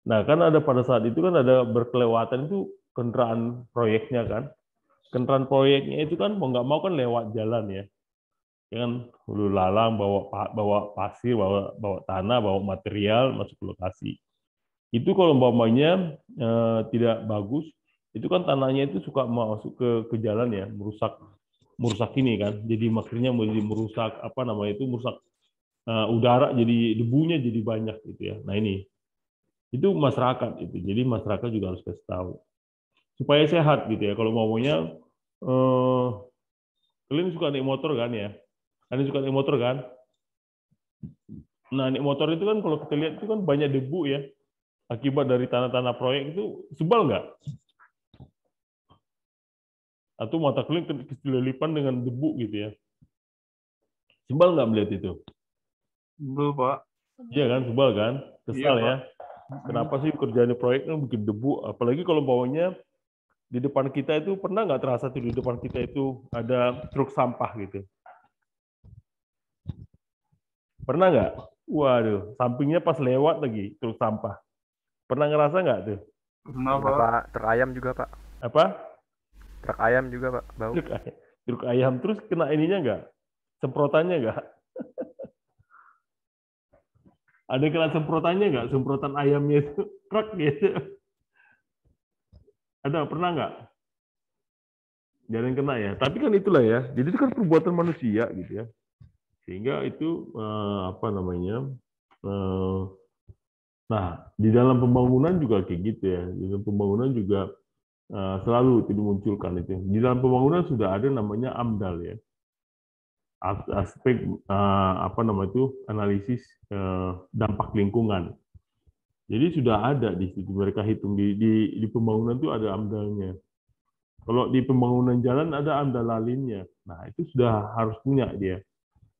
Nah, kan ada pada saat itu kan ada berkelewatan itu kendaraan proyeknya kan. Kendaraan proyeknya itu kan mau nggak mau kan lewat jalan ya. Ya kan hulu lalang bawa pasir, bawa tanah, bawa material masuk ke lokasi. Itu kalau umpamanya tidak bagus, itu kan tanahnya itu suka masuk ke jalan ya, merusak ini kan. Jadi akhirnya merusak apa namanya itu merusak udara, jadi debunya jadi banyak gitu ya. Nah ini itu masyarakat itu. Jadi masyarakat juga harus kasih tahu supaya sehat gitu ya. Kalau maunya kalian suka naik motor kan ya? Kalian suka naik motor kan? Nah, naik motor itu kan kalau kita lihat itu kan banyak debu ya. Akibat dari tanah-tanah proyek itu sebal nggak? Atau mata kalian kelilipan dengan debu gitu ya? Sebal nggak melihat itu? Sebal, Pak. Iya kan, sebal kan? Kesal Iya, ya. Pak. Kenapa sih kerjaan proyek kan bikin debu? Apalagi kalau bawahnya di depan kita itu, pernah nggak terasa tuh di depan kita itu ada truk sampah gitu? Pernah nggak? Waduh, sampingnya pas lewat lagi truk sampah. Pernah ngerasa nggak tuh? Pernah, Pak. Pak, truk ayam juga, Pak. Apa? Truk ayam juga, Pak, bau. Truk ayam terus kena ininya nggak? Semprotannya nggak? Ada kena semprotannya nggak? Semprotan ayamnya itu krek gitu. Ada, pernah nggak? Jangan kena ya. Tapi kan itulah ya. Jadi itu kan perbuatan manusia gitu ya. Sehingga itu apa namanya? Nah, di dalam pembangunan juga kayak gitu ya. Di dalam pembangunan juga selalu itu dimunculkan itu. Di dalam pembangunan sudah ada namanya AMDAL ya. Aspek apa namanya itu analisis dampak lingkungan. Jadi sudah ada di situ mereka hitung di pembangunan itu ada AMDAL-nya. Kalau di pembangunan jalan ada AMDAL lalinnya. Nah, itu sudah harus punya dia.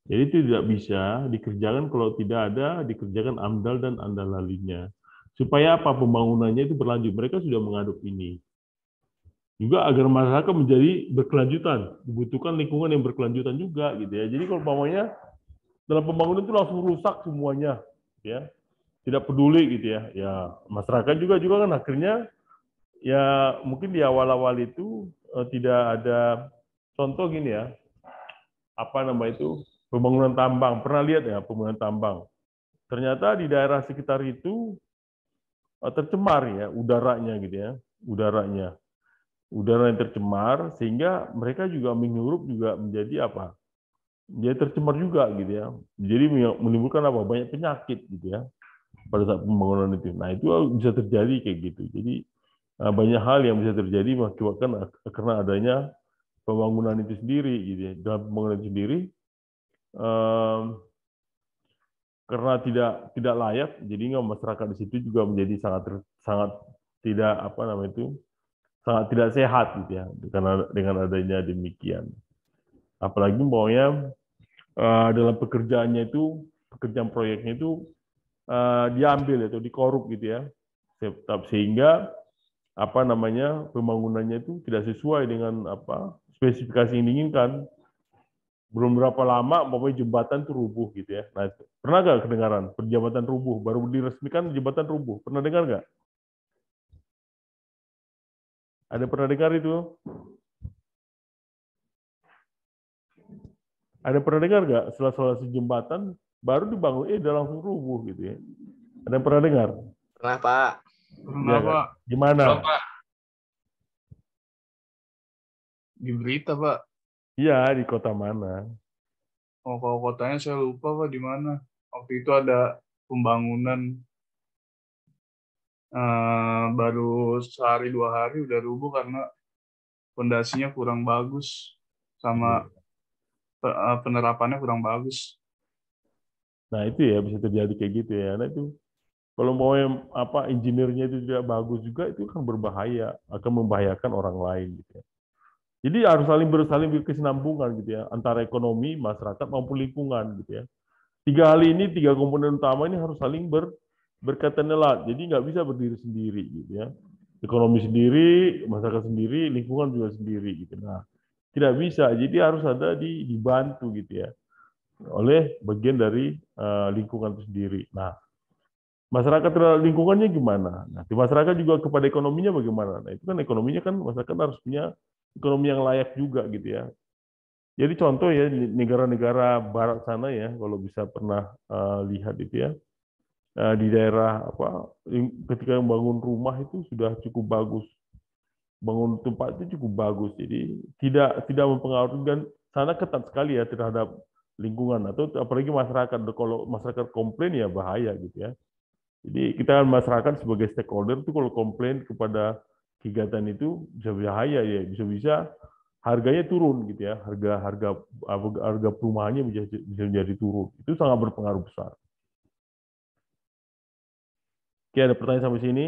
Jadi itu tidak bisa dikerjakan kalau tidak ada dikerjakan AMDAL dan AMDAL lalinnya. Supaya apa pembangunannya itu berlanjut. Mereka sudah mengadop ini. Juga agar masyarakat menjadi berkelanjutan, dibutuhkan lingkungan yang berkelanjutan juga gitu ya. Jadi kalau umpamanya dalam pembangunan itu langsung rusak semuanya, ya tidak peduli gitu ya. Ya masyarakat juga kan akhirnya ya mungkin di awal-awal itu tidak ada contoh gini ya, apa nama itu pembangunan tambang. Pernah lihat ya pembangunan tambang? Ternyata di daerah sekitar itu tercemar ya udaranya gitu ya, udaranya. Udara yang tercemar sehingga mereka juga menghirup juga menjadi apa? Jadi tercemar juga gitu ya. Jadi menimbulkan apa? Banyak penyakit gitu ya pada saat pembangunan itu. Nah itu bisa terjadi kayak gitu. Jadi banyak hal yang bisa terjadi mengakibatkan karena adanya pembangunan itu sendiri gitu ya. Dalam pembangunan itu sendiri karena tidak layak, jadi masyarakat di situ juga menjadi sangat tidak apa namanya itu sangat tidak sehat gitu ya karena dengan adanya demikian. Apalagi maunya dalam pekerjaannya itu pekerjaan proyeknya itu diambil atau dikorup gitu ya, sehingga apa namanya pembangunannya itu tidak sesuai dengan apa spesifikasi yang diinginkan. Belum berapa lama pokoknya jembatan itu rubuh gitu ya. Nah, pernah nggak kedengaran jembatan rubuh baru diresmikan jembatan rubuh? Pernah dengar nggak? Ada pernah dengar itu? Ada pernah dengar nggak setelah jembatan baru dibangun, udah langsung rubuh gitu ya? Ada yang pernah dengar? Pernah, Pak. Pernah, Ya, Pak. gimana? Belum, Pak. Di berita, Pak. Iya, di kota mana? Oh, kalau kotanya saya lupa, Pak, di mana. Waktu itu ada pembangunan baru sehari 2 hari udah rubuh karena fondasinya kurang bagus sama penerapannya kurang bagus. Nah itu ya bisa terjadi kayak gitu ya. Nah itu kalau mau apa insinyurnya itu tidak bagus juga itu kan berbahaya, akan membahayakan orang lain gitu ya. Jadi harus saling berkesinambungan gitu ya antara ekonomi, masyarakat maupun lingkungan gitu ya. 3 hal ini, 3 komponen utama ini harus saling berkaitan erat. Jadi nggak bisa berdiri sendiri gitu ya. Ekonomi sendiri, masyarakat sendiri, lingkungan juga sendiri gitu. Nah, tidak bisa. Jadi harus ada dibantu gitu ya. oleh bagian dari lingkungan itu sendiri. Nah, masyarakat terhadap lingkungannya gimana? Nah, di masyarakat juga kepada ekonominya bagaimana? Nah, itu kan ekonominya kan masyarakat harus punya ekonomi yang layak juga gitu ya. Jadi contoh ya negara-negara barat sana ya, kalau bisa pernah lihat itu ya, di daerah apa, ketika membangun rumah itu sudah cukup bagus, bangun tempat itu cukup bagus, jadi tidak mempengaruhi dan sana ketat sekali ya terhadap lingkungan atau apalagi masyarakat. Kalau masyarakat komplain ya bahaya gitu ya. Jadi kita masyarakat sebagai stakeholder itu kalau komplain kepada kegiatan itu bisa bahaya ya, bisa harganya turun gitu ya, harga perumahannya bisa menjadi turun. Itu sangat berpengaruh besar. Oke, ada pertanyaan sampai sini?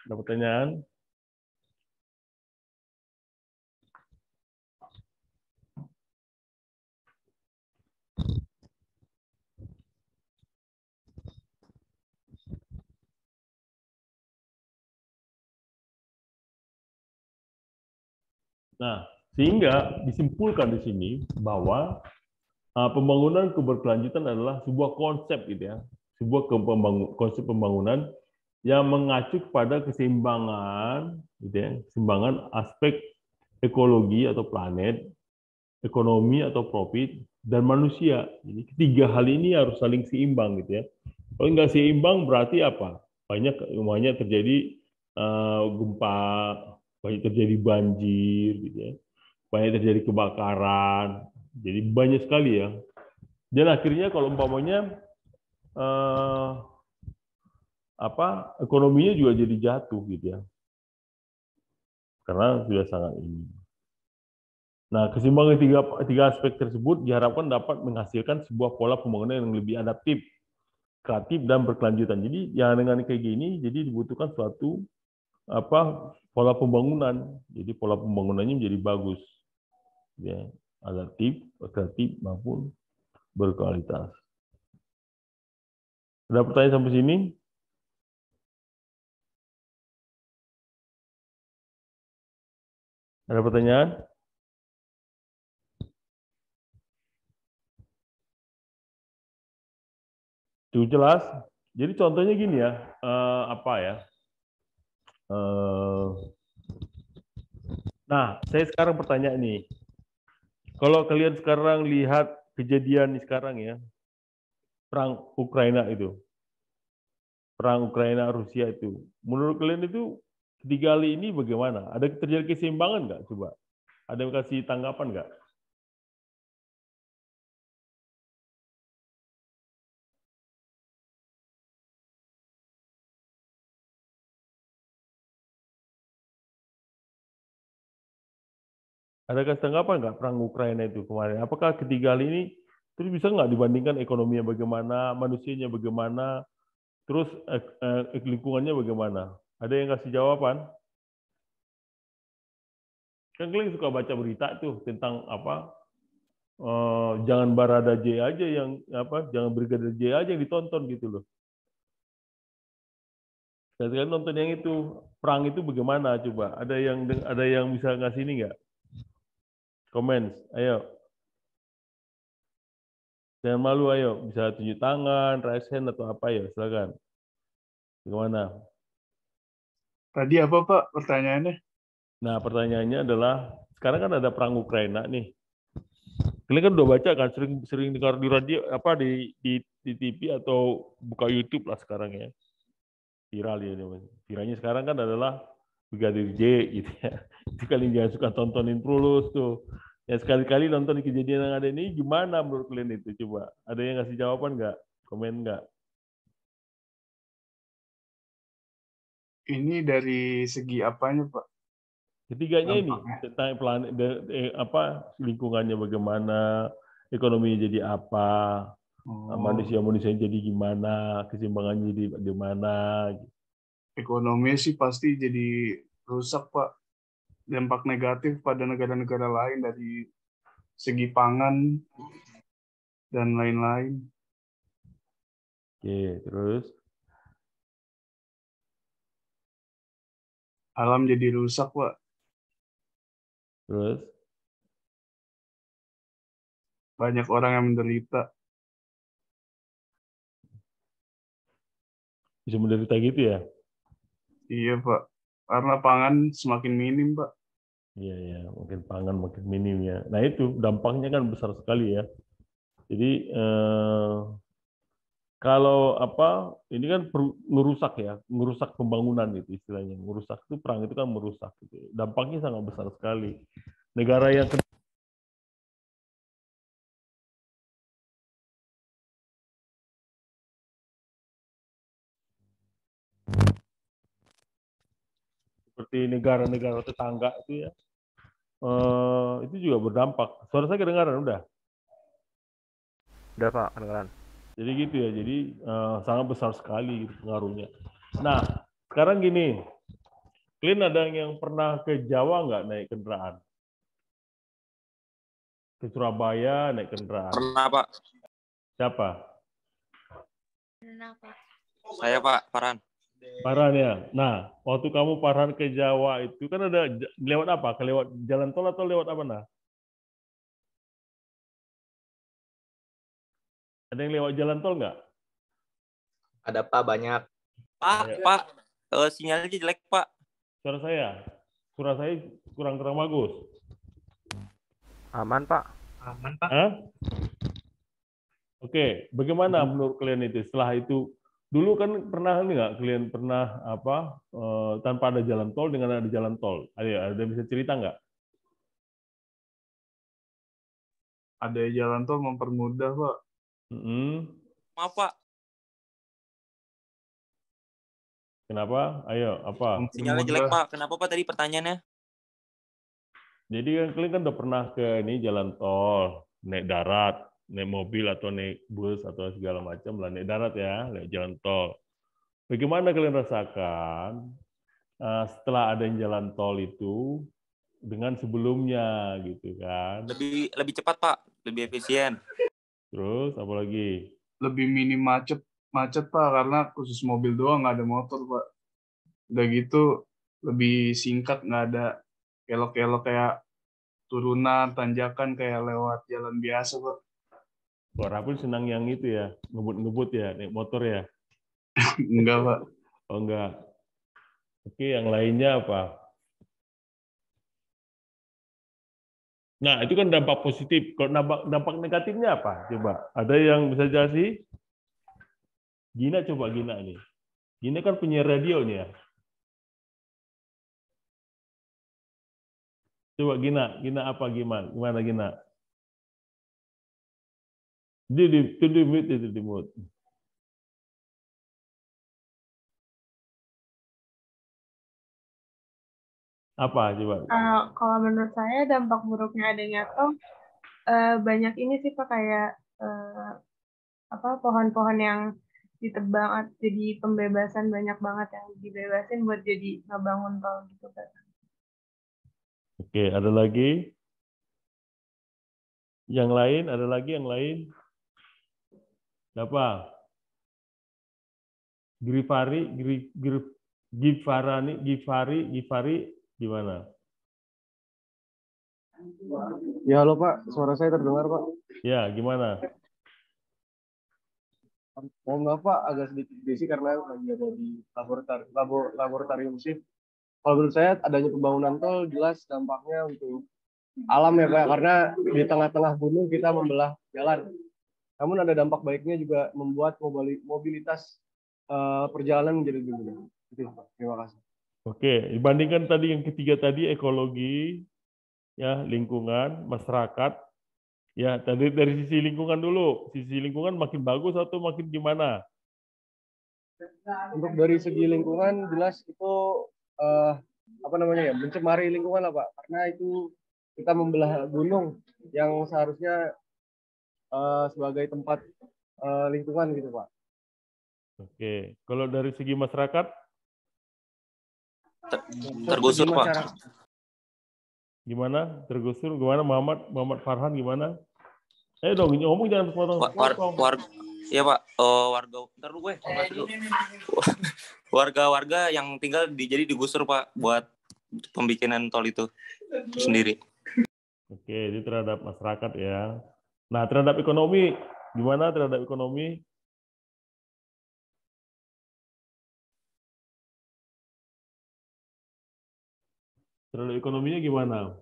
Ada pertanyaan? Nah, sehingga disimpulkan di sini bahwa pembangunan keberkelanjutan adalah sebuah konsep gitu ya, sebuah konsep pembangunan yang mengacu kepada keseimbangan, gitu ya, keseimbangan aspek ekologi atau planet, ekonomi atau profit, dan manusia. Jadi ketiga hal ini harus saling seimbang gitu ya. Kalau nggak seimbang berarti apa? Banyak terjadi gempa, banyak terjadi banjir, gitu ya, banyak terjadi kebakaran. Jadi banyak sekali ya. Dan akhirnya kalau umpamanya ekonominya juga jadi jatuh gitu ya, karena sudah sangat ini. Nah, keseimbangan tiga aspek tersebut diharapkan dapat menghasilkan sebuah pola pembangunan yang lebih adaptif, kreatif, dan berkelanjutan. Jadi yang dengan kayak gini, jadi dibutuhkan suatu pola pembangunan. Jadi pola pembangunannya menjadi bagus, ya, adaptif, kreatif maupun berkualitas. Ada pertanyaan sampai sini? Ada pertanyaan? Cukup jelas. Jadi contohnya gini ya, nah, saya sekarang pertanyaan nih, kalau kalian sekarang lihat kejadian sekarang ya, perang Ukraina itu, perang Ukraina Rusia itu, menurut kalian itu ketiga kali ini bagaimana? Ada terjadi keseimbangan nggak? Coba, ada yang kasih tanggapan nggak? Ada kasih tanggapan nggak perang Ukraina itu kemarin? Apakah ketiga kali ini terus bisa nggak dibandingkan ekonominya bagaimana, manusianya bagaimana, terus lingkungannya bagaimana? Ada yang kasih jawaban? Kan kalian suka baca berita tuh tentang jangan Barada J aja yang jangan Brigadir J aja yang ditonton gitu loh. Sekali nonton yang itu, perang itu bagaimana coba? Ada yang bisa ngasih ini nggak? Komen, ayo. Jangan malu, ayo. Bisa tunjuk tangan, raise hand atau apa ya, silakan. Bagaimana? Tadi apa Pak pertanyaannya? Nah, pertanyaannya adalah sekarang kan ada perang Ukraina nih. Kalian kan udah baca kan, sering dengar di radio, di TV atau buka YouTube lah sekarang ya. Viral ya. Viralnya sekarang kan adalah Brigadir J gitu ya. Itu kalian jangan suka tontonin terus tuh. Ya sekali-kali nonton kejadian yang ada ini gimana menurut kalian itu? Coba. Ada yang ngasih jawaban nggak? Komen nggak? Ini dari segi apanya Pak? Ketiganya ini tentang planet, lingkungannya bagaimana, ekonomi jadi apa, manusia jadi gimana, keseimbangannya jadi bagaimana. Ekonomi sih pasti jadi rusak Pak. Dampak negatif pada negara-negara lain dari segi pangan dan lain-lain. Oke, terus Alam jadi rusak, Pak. Terus Banyak orang yang menderita. bisa menderita gitu ya? Iya, Pak. Karena pangan semakin minim, Pak. Iya, ya, mungkin pangan makin minim ya. Nah itu dampaknya kan besar sekali ya. Jadi kalau apa ini kan ngerusak ya, ngerusak pembangunan itu istilahnya. Ngerusak itu perang itu kan merusak. Gitu. Dampaknya sangat besar sekali. Negara yang seperti negara-negara tetangga itu ya, itu juga berdampak. Suara saya kedengaran udah? Udah Pak, kedengaran. Jadi gitu ya, jadi sangat besar sekali gitu pengaruhnya. Nah, sekarang gini, kalian ada yang pernah ke Jawa nggak naik kendaraan? Ke Surabaya naik kendaraan? Pernah, Pak. Siapa? Pernah, Pak. Saya, Pak, Farhan. Farhan ya. Nah, waktu kamu Farhan ke Jawa itu kan ada lewat apa? Lewat jalan tol atau lewat apa nah? Ada yang lewat jalan tol nggak? Ada, Pak, banyak. Pak, sinyalnya jelek, Pak. Suara saya kurang bagus. Aman, Pak. Aman, Pak. Hah? Oke, bagaimana menurut kalian itu setelah itu? Dulu kan pernah nggak kalian pernah apa tanpa ada jalan tol dengan ada jalan tol? Ada bisa cerita nggak? Ada jalan tol mempermudah, Pak. Maaf, Pak. Kenapa? Ayo, apa? Sinyalnya jelek, Pak. Kenapa, Pak, tadi pertanyaannya? Jadi kan kalian kan udah pernah ke ini jalan tol, naik darat, naik mobil atau naik bus atau segala macam lah, naik darat ya, naik jalan tol. Bagaimana kalian rasakan setelah ada jalan tol itu dengan sebelumnya gitu kan? Lebih cepat, Pak. Lebih efisien. Terus apa lagi? Lebih minim macet, Pak, karena khusus mobil doang, nggak ada motor, Pak. Udah gitu lebih singkat, nggak ada kelok-kelok kayak turunan, tanjakan kayak lewat jalan biasa, Pak. Kok Rapun senang yang itu ya, ngebut-ngebut ya, naik motor ya? Enggak, Pak. Oh, enggak. Oke, yang lainnya apa? Nah, itu kan dampak positif. Kalau dampak negatifnya apa? Coba, ada yang bisa jelasin? Gina coba Gina nih. Gina kan punya radio nih ya. Coba Gina apa gimana Gina? Itu di mute. Apa coba? Kalau menurut saya dampak buruknya adanya tol banyak ini sih Pak, kayak pohon-pohon yang ditebang, jadi pembebasan banyak banget yang dibebasin buat jadi ngebangun tol gitu Pak. Oke, ada lagi? Yang lain? Ada lagi yang lain? Apa? Gifari gimana? Ya halo Pak, suara saya terdengar Pak. Ya, gimana? Mohon maaf Pak, agak sedikit berisik karena lagi ada di laboratorium shift. Kalau menurut saya adanya pembangunan tol jelas dampaknya untuk alam ya Pak, karena di tengah-tengah gunung kita membelah jalan. Namun ada dampak baiknya juga membuat mobilitas perjalanan menjadi lebih mudah. Itu Pak. Terima kasih. Oke, dibandingkan tadi yang ketiga tadi ekologi, ya lingkungan, masyarakat, ya tadi dari sisi lingkungan dulu, sisi lingkungan makin bagus atau makin gimana? Untuk dari segi lingkungan jelas itu mencemari lingkungan lah Pak, karena itu kita membelah gunung yang seharusnya sebagai tempat lingkungan gitu Pak. Oke, kalau dari segi masyarakat? Tergusur Pak. Gimana? Tergusur? Gimana Muhammad Farhan gimana? Dong ngomong jangan potong. Iya Pak, warga, ntar dulu gue, warga-warga yang tinggal jadi digusur Pak buat pembikinan tol itu sendiri. Oke, itu terhadap masyarakat ya. Nah, terhadap ekonomi, gimana terhadap ekonomi? Terhadap ekonominya gimana?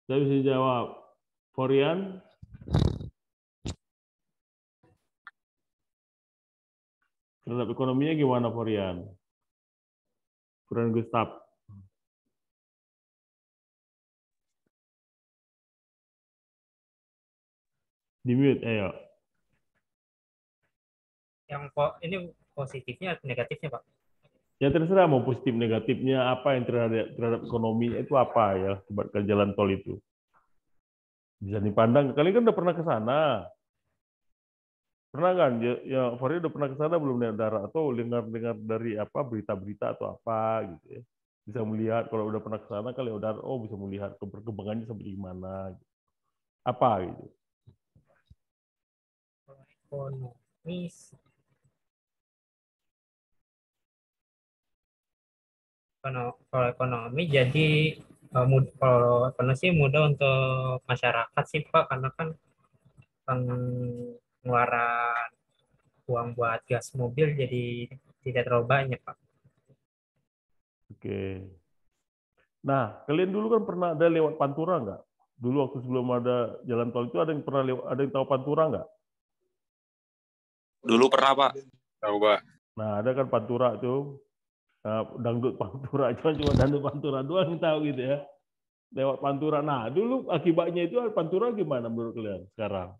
Saya bisa jawab. Forian? Terhadap ekonominya gimana, Forian? Forian Gustav. Di mute, ayo. Yang ini positifnya atau negatifnya, Pak? Ya terserah mau positif negatifnya apa yang terhadap ekonomi itu apa ya sebabkan jalan tol itu. Bisa dipandang. Kalian kan udah pernah ke sana. Pernah kan? Ya Fori udah pernah ke sana belum naik darat atau dengar dari apa berita-berita atau apa gitu ya. Bisa melihat kalau udah pernah ke sana kali udah bisa melihat perkembangannya seperti gimana. Gitu. Apa gitu. Ekonomis. Kalau ekonomi jadi kalau ekonomi sih mudah untuk masyarakat sih Pak, karena kan pengeluaran uang buat gas mobil jadi tidak terlalu banyak Pak. Oke. Nah, kalian dulu kan pernah ada lewat Pantura nggak? Dulu waktu sebelum ada jalan tol itu ada yang pernah lewat, ada yang tahu Pantura nggak? Dulu pernah Pak. Tahu Pak. Nah, ada kan Pantura tuh. Dangdut Pantura, cuma dangdut Pantura doang yang tahu gitu ya. Lewat Pantura. Nah, dulu akibatnya itu Pantura gimana menurut kalian sekarang?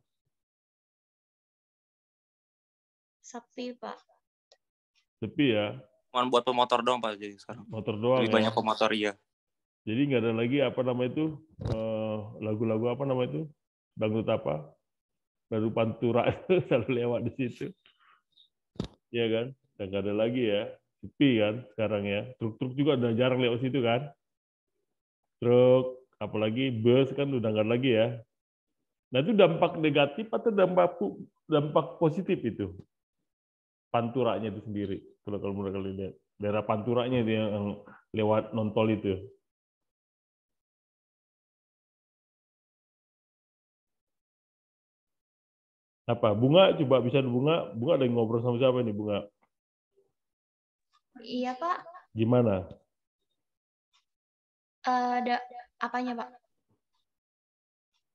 Sepi, Pak. Sepi ya? Cuma buat pemotor doang Pak jadi sekarang. Motor doang. Lebih banyak pemotor ya. Jadi nggak ada lagi apa nama itu lagu-lagu apa nama itu dangdut apa? Dangdut Pantura itu selalu lewat di situ. Iya kan? Dan nggak ada lagi ya. Sepi kan sekarang ya. Truk-truk juga udah jarang lewat situ kan. Truk, apalagi bus kan udah nggak lagi ya. Nah itu dampak negatif atau dampak positif itu? Panturanya itu sendiri. Kalau menurut kalian lihat. Daerah Panturanya itu yang lewat non-tol itu. Apa? Bunga, coba bisa Bunga ada yang ngobrol sama siapa nih Bunga? Iya, Pak. Gimana? Ada apanya, Pak?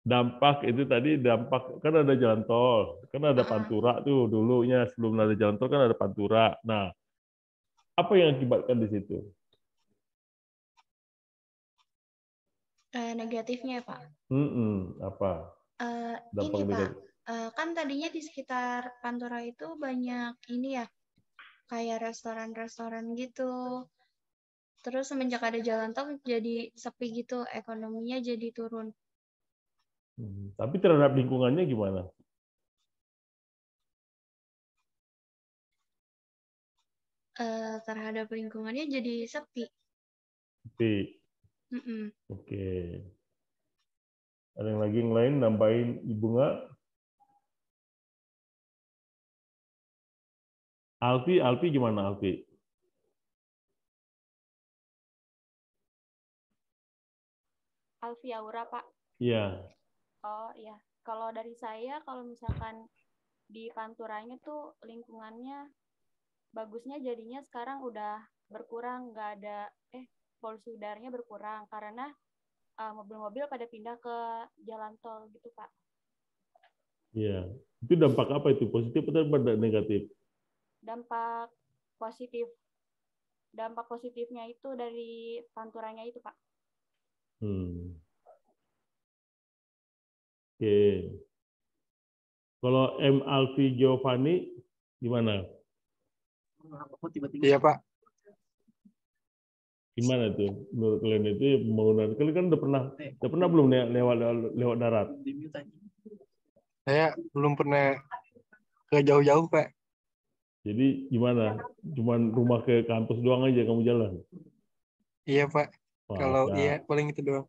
Dampak itu tadi dampak kan ada jalan tol, kan ada Pantura tuh dulunya sebelum ada jalan tol kan ada Pantura. Nah, apa yang akibatkan di situ? Negatifnya, Pak. Apa? Dampak Ini, Pak. negatif. Kan tadinya di sekitar Pantura itu banyak ini ya, kayak restoran-restoran gitu. Terus semenjak ada jalan tol jadi sepi gitu, ekonominya jadi turun. Tapi terhadap lingkungannya gimana? Terhadap lingkungannya jadi sepi. Sepi. Oke. Ada yang lagi yang lain nambahin Ibu nggak? Alfi gimana Alfi? Alfi Aura, Pak. Iya. Oh iya, kalau dari saya, kalau misalkan di Panturanya tuh lingkungannya bagusnya jadinya sekarang udah berkurang, nggak ada polusi udaranya berkurang karena mobil-mobil pada pindah ke jalan tol gitu Pak. Iya, itu dampak apa itu? Positif atau negatif? Dampak positif. Dampak positifnya itu dari Panturanya itu Pak. Oke. Kalau M. Alfi Giovanni gimana? Iya Pak. Gimana tuh menurut kalian itu pembangunan? Kalian kan udah pernah belum lewat darat? Saya belum pernah ke jauh-jauh Pak. Jadi gimana? Cuman rumah ke kampus doang aja kamu jalan? Iya Pak. Wah, Kalau iya paling itu doang.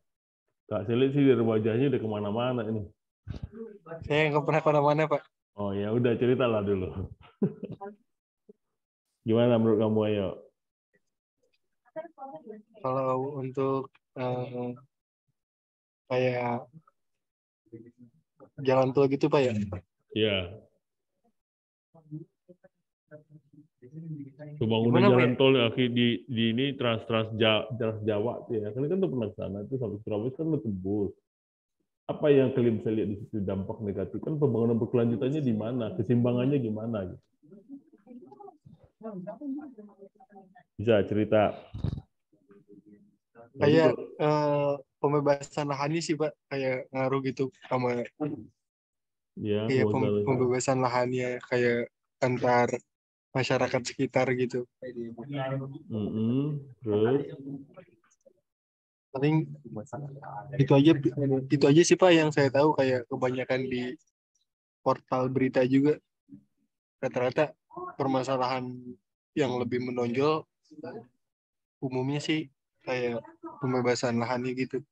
Kak Selit sih dari wajahnya udah kemana-mana ini. Saya nggak pernah kemana-mana Pak. Oh ya udah ceritalah dulu. Gimana menurut kamu, ayo? Kalau untuk kayak jalan tol gitu Pak ya. Iya. Pembangunan Gimana, Pak, jalan ya? tol ya, di ini Trans Jawa tuh ya. Kalian kan udah pernah ke sana itu sampai Surabaya kan udah tembus. Apa yang kalian bisa lihat di situ dampak negatif? Kan pembangunan berkelanjutannya di mana? Keseimbangannya gimana gitu. Bisa cerita. Kayak pembebasan lahannya sih Pak, kayak ngaruh gitu sama Ya, kayak pembebasan lahannya kayak antar masyarakat sekitar gitu. Terus Paling itu aja sih Pak yang saya tahu, kayak kebanyakan di portal berita juga rata-rata permasalahan yang lebih menonjol umumnya sih kayak pembebasan lahannya gitu.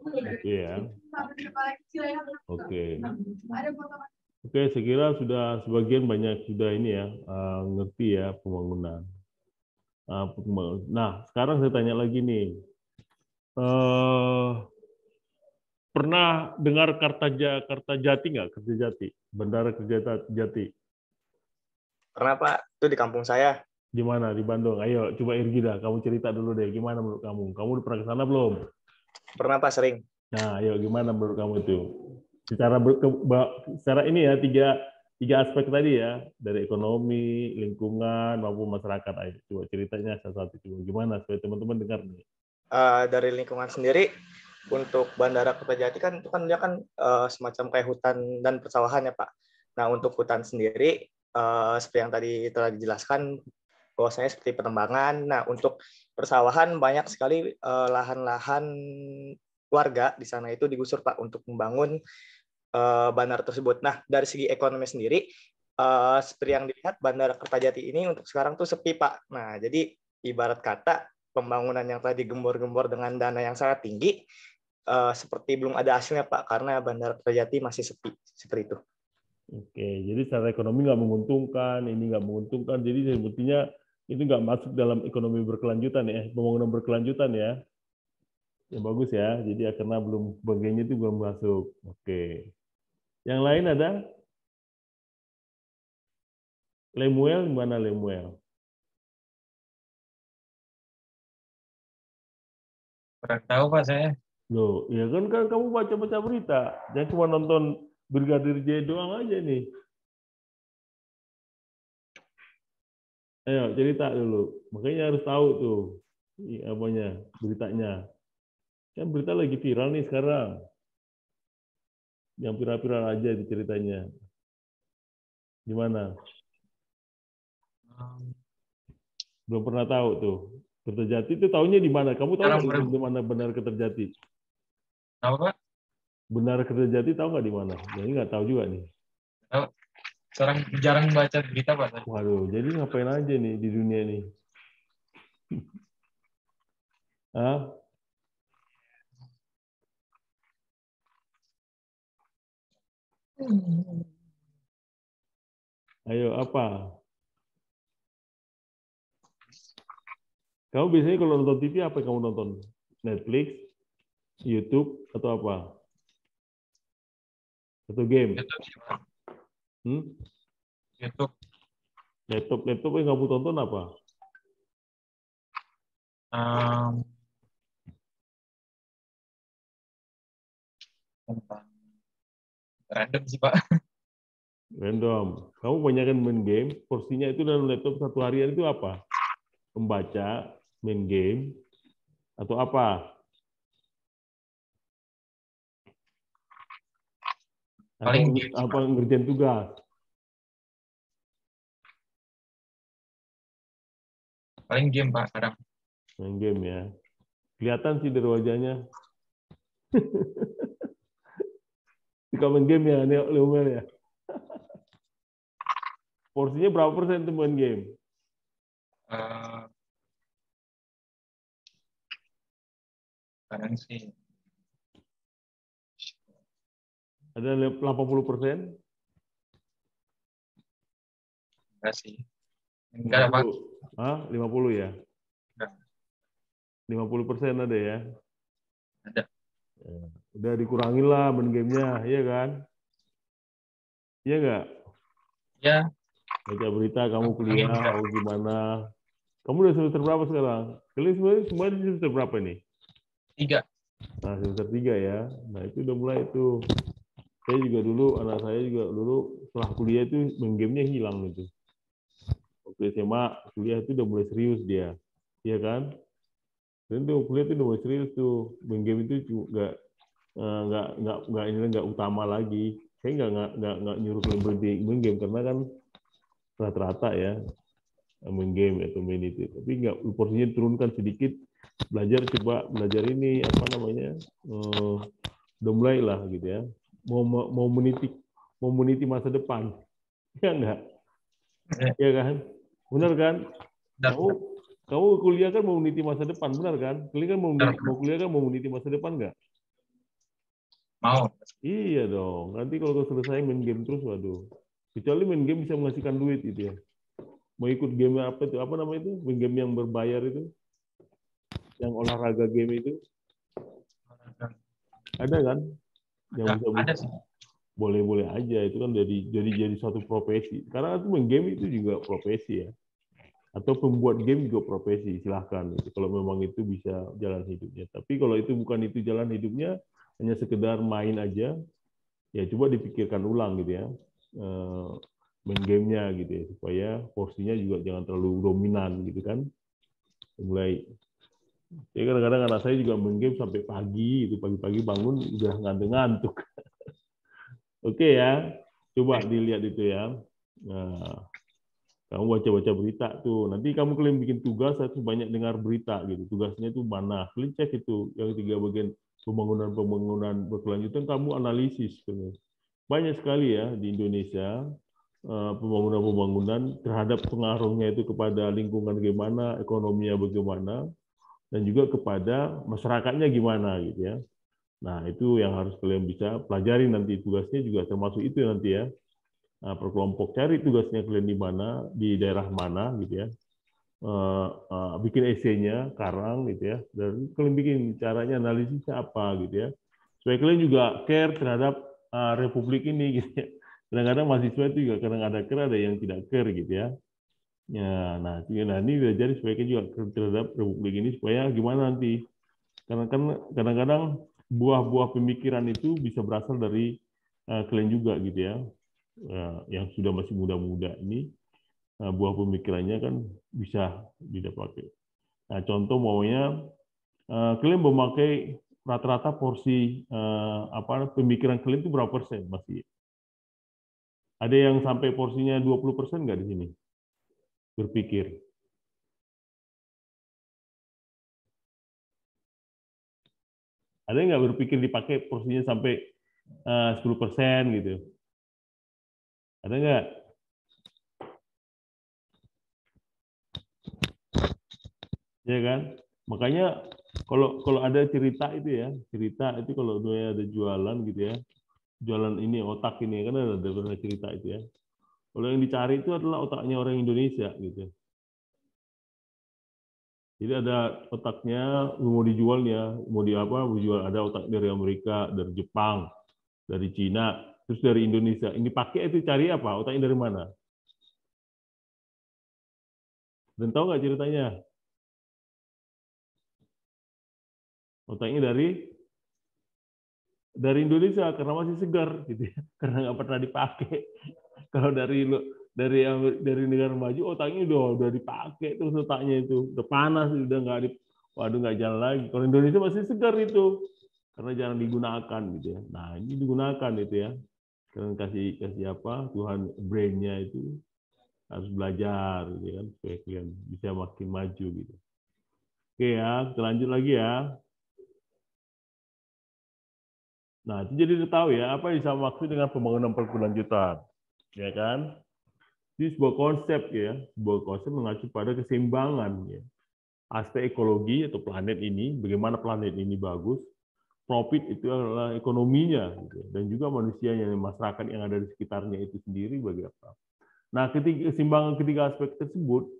Oke ya. Oke. Oke, saya kira sudah sebagian banyak sudah ini ya ngerti ya pembangunan. Nah, sekarang saya tanya lagi nih. Pernah dengar Kertajati nggak? Kertajati, Bandara Kertajati. Pernah Pak, itu di kampung saya. Di mana? Di Bandung. Ayo, coba Irgi dah. Kamu cerita dulu deh. Gimana menurut kamu? Kamu udah pernah ke sana belum? Pernah Pak, sering. Nah, ayo gimana menurut kamu itu? Secara ini ya tiga aspek tadi ya, dari ekonomi, lingkungan maupun masyarakat. Ayo, coba ceritanya satu-satu. Coba gimana supaya teman-teman dengar nih. Dari lingkungan sendiri, untuk Bandara Kertajati kan itu kan dia kan semacam kayak hutan dan persawahan ya Pak. Nah untuk hutan sendiri seperti yang tadi telah dijelaskan bahwasanya seperti penembangan. Nah untuk persawahan banyak sekali lahan-lahan warga di sana itu digusur Pak untuk membangun bandara tersebut. Nah dari segi ekonomi sendiri seperti yang dilihat Bandara Kertajati ini untuk sekarang tuh sepi Pak. Nah jadi ibarat kata pembangunan yang tadi gembor-gembor dengan dana yang sangat tinggi seperti belum ada hasilnya Pak, karena Bandara Kertajati masih sepi seperti itu. Oke, jadi secara ekonomi nggak menguntungkan, ini nggak menguntungkan, jadi sebetulnya itu nggak masuk dalam ekonomi berkelanjutan ya, pembangunan berkelanjutan ya. Ya bagus ya, jadi karena belum bagiannya itu belum masuk. Oke. Yang lain ada? Lemuel, mana Lemuel? Kurang tahu Pak saya. Loh, ya kan kamu baca-baca berita. Jangan cuma nonton Brigadir J doang aja nih. Ayo cerita dulu. Makanya harus tahu tuh apanya beritanya. Kan berita lagi viral nih sekarang. Yang viral-viral aja di ceritanya. Gimana? Belum pernah tahu tuh. Kertajati itu tahunya di mana? Kamu tahu nggak di mana benar Kertajati? Tahu Pak? Benar Kertajati tahu nggak di mana? Jadi nggak tahu juga nih. Tahu. Sekarang jarang baca berita Pak. Waduh, jadi ngapain aja nih di dunia ini? Hah? Ayo, apa? Kamu biasanya kalau nonton TV apa yang kamu nonton? Netflix, YouTube, atau apa? Atau game? YouTube. Laptop yang kamu tonton apa? Random sih Pak. Random. Kamu banyakkan main game, porsinya itu dalam laptop satu harian itu apa? Membaca, main game, atau apa? Apa ngerjain tugas? Paling game Pak kadang. Main game ya. Kelihatan sih dari wajahnya. Suka main game ya, Leomel ya. Porsinya berapa persen tuh main game? Kadang sih. Ada 80%? Enggak sih. Enggak, Pak. 50. Hah? 50 ya? Enggak. 50% ada ya? Ada. Ya. Udah dikurangin lah main gamenya, iya kan? Iya nggak? Ya. Baca berita kamu kuliah, oh gimana? Kamu udah semester berapa sekarang? Kalian semua di semester berapa nih? 3. Nah, semester 3 ya. Nah, itu udah mulai itu. Saya juga dulu, anak saya juga dulu setelah kuliah itu main gamenya hilang gitu. Waktu SMA, kuliah itu udah mulai serius dia. Iya kan? Dan tuh kuliah itu udah mulai serius tuh. Main game itu juga nggak utama lagi. Saya nggak nyuruh kalian berhenti main game karena kan rata-rata ya main game atau main itu. Tapi nggak, porsinya turunkan sedikit. Coba belajar ini apa namanya? Udah mulai lah gitu ya. Mau meniti masa depan. Ya enggak? Ya kan? Benar kan? Kamu kuliah kan mau meniti masa depan, benar kan? Kalian kan mau kuliah kan mau meniti masa depan enggak? Mau. Iya dong. Nanti kalau selesai main game terus, waduh. Kecuali main game bisa menghasilkan duit gitu ya. Mau ikut game apa itu? Apa namanya itu? Main game yang berbayar itu? Yang olahraga game itu? Ada kan? Yang bisa ada sih. Boleh-boleh aja, itu kan jadi suatu profesi. Karena itu main game itu juga profesi ya. Atau pembuat game juga profesi, silahkan. Kalau memang itu bisa jalan hidupnya. Tapi kalau itu bukan itu jalan hidupnya, hanya sekedar main aja, ya coba dipikirkan ulang gitu ya. Main gamenya gitu ya, supaya porsinya juga jangan terlalu dominan gitu kan. Mulai, ya kadang-kadang anak saya juga main game sampai pagi, itu pagi-pagi bangun udah ngantuk-ngantuk. Oke ya, coba dilihat itu ya. Nah, kamu baca-baca berita tuh. Nanti kalian bikin tugas, harus banyak dengar berita gitu. Tugasnya itu mana? Kalian cek itu yang 3 bagian pembangunan berkelanjutan. Kamu analisis. Banyak sekali ya di Indonesia pembangunan terhadap pengaruhnya itu kepada lingkungan gimana, ekonominya bagaimana, dan juga kepada masyarakatnya gimana gitu ya. Nah, itu yang harus kalian bisa pelajari nanti, tugasnya juga termasuk itu nanti ya. Nah, per kelompok cari tugasnya kalian di mana, di daerah mana gitu ya. Bikin esainya, karang gitu ya. Dan kalian bikin caranya analisisnya apa gitu ya. Supaya kalian juga care terhadap republik ini gitu ya. Kadang-kadang mahasiswa itu juga kadang ada care, ada yang tidak care gitu ya. Ya, nah ini belajar supaya kalian juga care terhadap republik ini supaya gimana nanti. Karena kan kadang-kadang buah-buah pemikiran itu bisa berasal dari kalian juga gitu ya, yang sudah masih muda-muda ini, buah pemikirannya kan bisa didapat. Nah, contoh maunya kalian memakai rata-rata porsi pemikiran kalian itu berapa persen masih? Ada yang sampai porsinya 20% nggak di sini? Berpikir. Ada nggak berpikir dipakai porsinya sampai 10% gitu? Ada nggak? Ya kan? Makanya kalau ada cerita itu ya, cerita itu kalau ada jualan gitu ya, jualan ini otak ini kan ada cerita itu ya. Kalau yang dicari itu adalah otaknya orang Indonesia gitu. Jadi ada otaknya mau dijualnya, mau dijual, ada otak dari Amerika, dari Jepang, dari Cina, terus dari Indonesia. Ini pakai itu cari apa? Otaknya dari mana? Dan tahu nggak ceritanya? Otaknya dari Indonesia karena masih segar gitu ya, karena nggak pernah dipakai. Kalau dari negara maju otaknya udah dipakai terus, otaknya itu udah panas, udah nggak jalan lagi. Kalau Indonesia masih segar itu karena jarang digunakan gitu ya. Nah, ini digunakan itu ya. Karena kasih apa, Tuhan brain-nya itu harus belajar gitu kan, supaya kalian bisa makin maju gitu. Oke ya, kita lanjut lagi ya. Nah, itu jadi kita tahu ya apa yang bisa maksud dengan pembangunan berkelanjutan, ya kan? Ini sebuah konsep ya, sebuah konsep mengacu pada keseimbangan ya. Aspek ekologi atau planet ini, bagaimana planet ini bagus, profit itu adalah ekonominya, gitu. Dan juga manusianya, masyarakat yang ada di sekitarnya itu sendiri bagaimana. Nah, keseimbangan ketiga aspek tersebut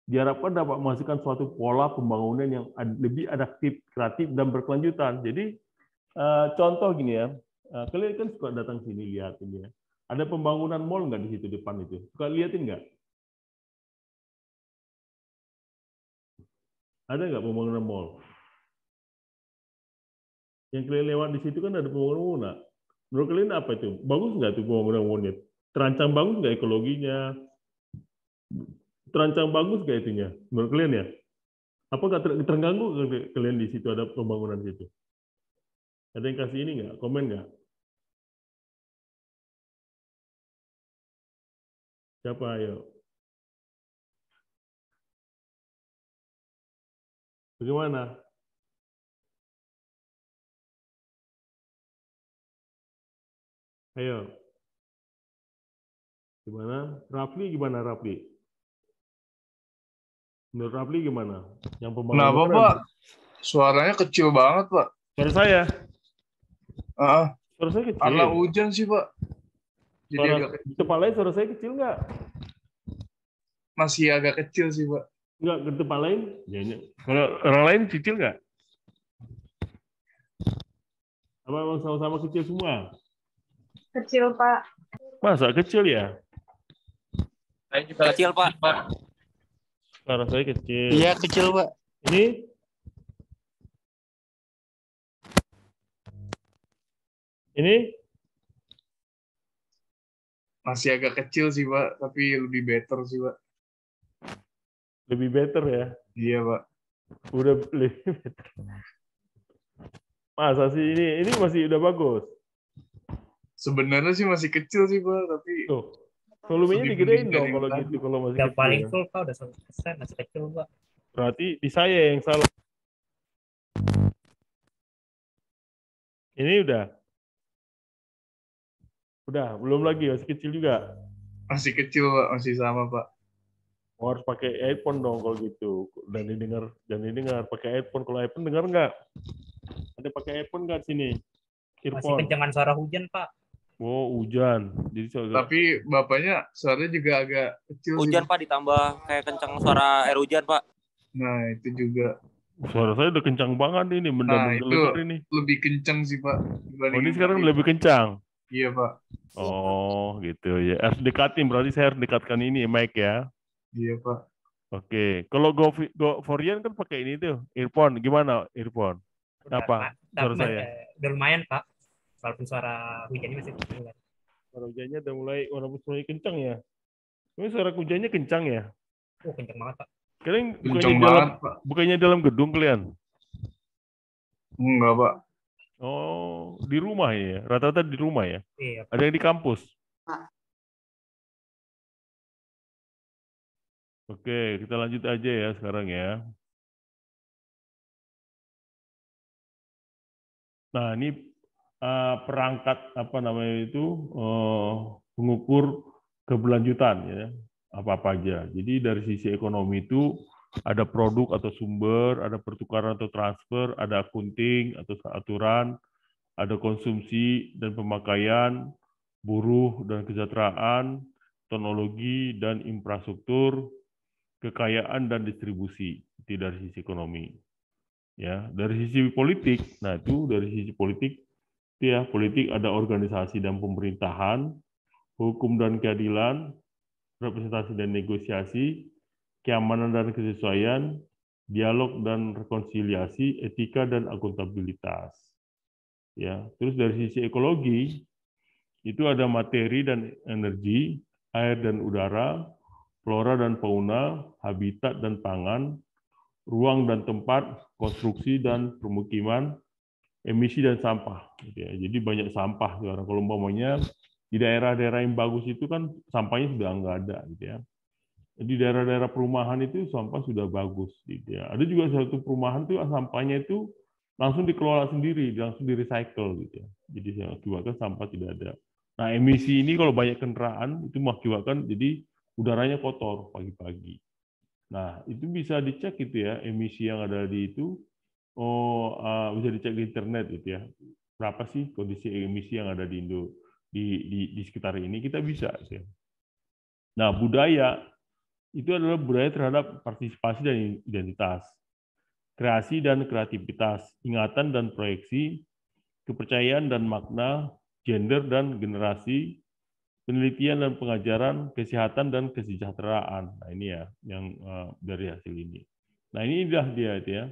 diharapkan dapat menghasilkan suatu pola pembangunan yang lebih adaptif, kreatif, dan berkelanjutan. Jadi, contoh gini ya, kalian kan suka datang sini lihat ini ya. Ada pembangunan mall nggak di situ depan itu? Suka liatin nggak? Ada nggak pembangunan mall? Yang kalian lewat di situ kan ada pembangunan mall. Menurut kalian apa itu? Bagus nggak tuh pembangunan mallnya? Terancang bagus nggak ekologinya? Terancang bagus nggak itunya? Menurut kalian ya? Apa nggak terganggu kalian di situ ada pembangunan di situ? Ada yang kasih ini nggak? Komen nggak? Siapa? Ayo. Bagaimana? Ayo. Gimana? Rafli gimana Rafli? Menurut Rafli gimana? Yang pembangunan. Kenapa Pak? Suaranya kecil banget Pak. Suara saya? Suara saya kecil. Karena hujan sih Pak. Jadi Suara, agak kecil. di tempat lain suara saya kecil nggak? Masih agak kecil sih Pak. Nggak, ke tempat lain? Ya, kalau orang lain kecil nggak? Apa emang sama-sama kecil semua? Kecil, Pak. Masa kecil ya? Saya juga Kecil, Pak. Suara saya kecil. Iya, kecil, Pak. Ini? Ini? Masih agak kecil sih Pak, tapi lebih better sih Pak. Lebih better ya? Iya Pak. Udah lebih better. Masa sih ini masih udah bagus? Sebenarnya sih masih kecil sih Pak, tapi tuh, volumenya digedein dong kalau gitu, kalau masih Udah kecil. paling Ya. full Pak, udah 100%, masih kecil Pak. Berarti di saya yang salah. Ini udah? Udah, belum lagi, masih kecil juga. Masih kecil Pak, masih sama Pak. Oh, harus pakai earphone dong kalau gitu. Dan didengar, pakai earphone. Kalau earphone dengar nggak? Ada pakai earphone nggak sini? Masih Earphone. kencangan suara hujan Pak. Oh, hujan. Jadi Tapi bapaknya suaranya juga agak kecil. Hujan Pak, ditambah kayak kencang suara air hujan Pak. Nah, itu juga. Suara saya udah kencang banget ini, Nah, itu mendengar ini. lebih kencang sih Pak. Oh, ini sekarang lebih kencang. Iya Pak. Oh, gitu ya. Harus dekatin, berarti saya harus dekatkan ini mic ya. Iya Pak. Oke, kalau go Forian kan pakai ini tuh, earphone. Gimana earphone? Apa? Suara saya? Udah lumayan Pak. Walaupun suara hujannya masih kecil kan. Suara hujannya udah mulai kencang ya. Ini suara hujannya kencang ya? Oh, kencang banget Pak. Kalian Kencang banget, Pak. bukannya dalam gedung kalian? Enggak Pak. Oh, di rumah ya? Rata-rata di rumah ya? Iya. Ada yang di kampus? Oke, kita lanjut aja ya sekarang ya. Nah, ini perangkat apa namanya itu pengukur keberlanjutan ya, apa-apa aja. Jadi dari sisi ekonomi itu ada produk atau sumber, ada pertukaran atau transfer, ada accounting atau aturan, ada konsumsi dan pemakaian, buruh dan kesejahteraan, teknologi dan infrastruktur, kekayaan dan distribusi. Itu dari sisi ekonomi. Ya, dari sisi politik, nah itu dari sisi politik itu ya, politik ada organisasi dan pemerintahan, hukum dan keadilan, representasi dan negosiasi, keamanan dan kesesuaian, dialog dan rekonsiliasi, etika dan akuntabilitas. Ya, terus dari sisi ekologi itu ada materi dan energi, air dan udara, flora dan fauna, habitat dan pangan, ruang dan tempat, konstruksi dan permukiman, emisi dan sampah. Jadi banyak sampah sekarang. Kalau umpamanya di daerah-daerah yang bagus itu kan sampahnya sudah nggak ada, gitu ya. Di daerah-daerah perumahan itu sampah sudah bagus, gitu ya. Ada juga satu perumahan tuh sampahnya itu langsung dikelola sendiri, langsung di-recycle, gitu ya. Jadi mengakibatkan sampah tidak ada. Nah, emisi ini kalau banyak kendaraan itu mengakibatkan jadi udaranya kotor pagi-pagi. Nah, itu bisa dicek gitu ya, emisi yang ada di itu, bisa dicek di internet gitu ya. Berapa sih kondisi emisi yang ada di sekitar ini, kita bisa. Gitu ya. Nah, budaya itu adalah budaya terhadap partisipasi dan identitas, kreasi dan kreativitas, ingatan dan proyeksi, kepercayaan dan makna, gender dan generasi, penelitian dan pengajaran, kesehatan dan kesejahteraan. Nah, ini ya yang dari hasil ini. Nah, ini dah dia itu ya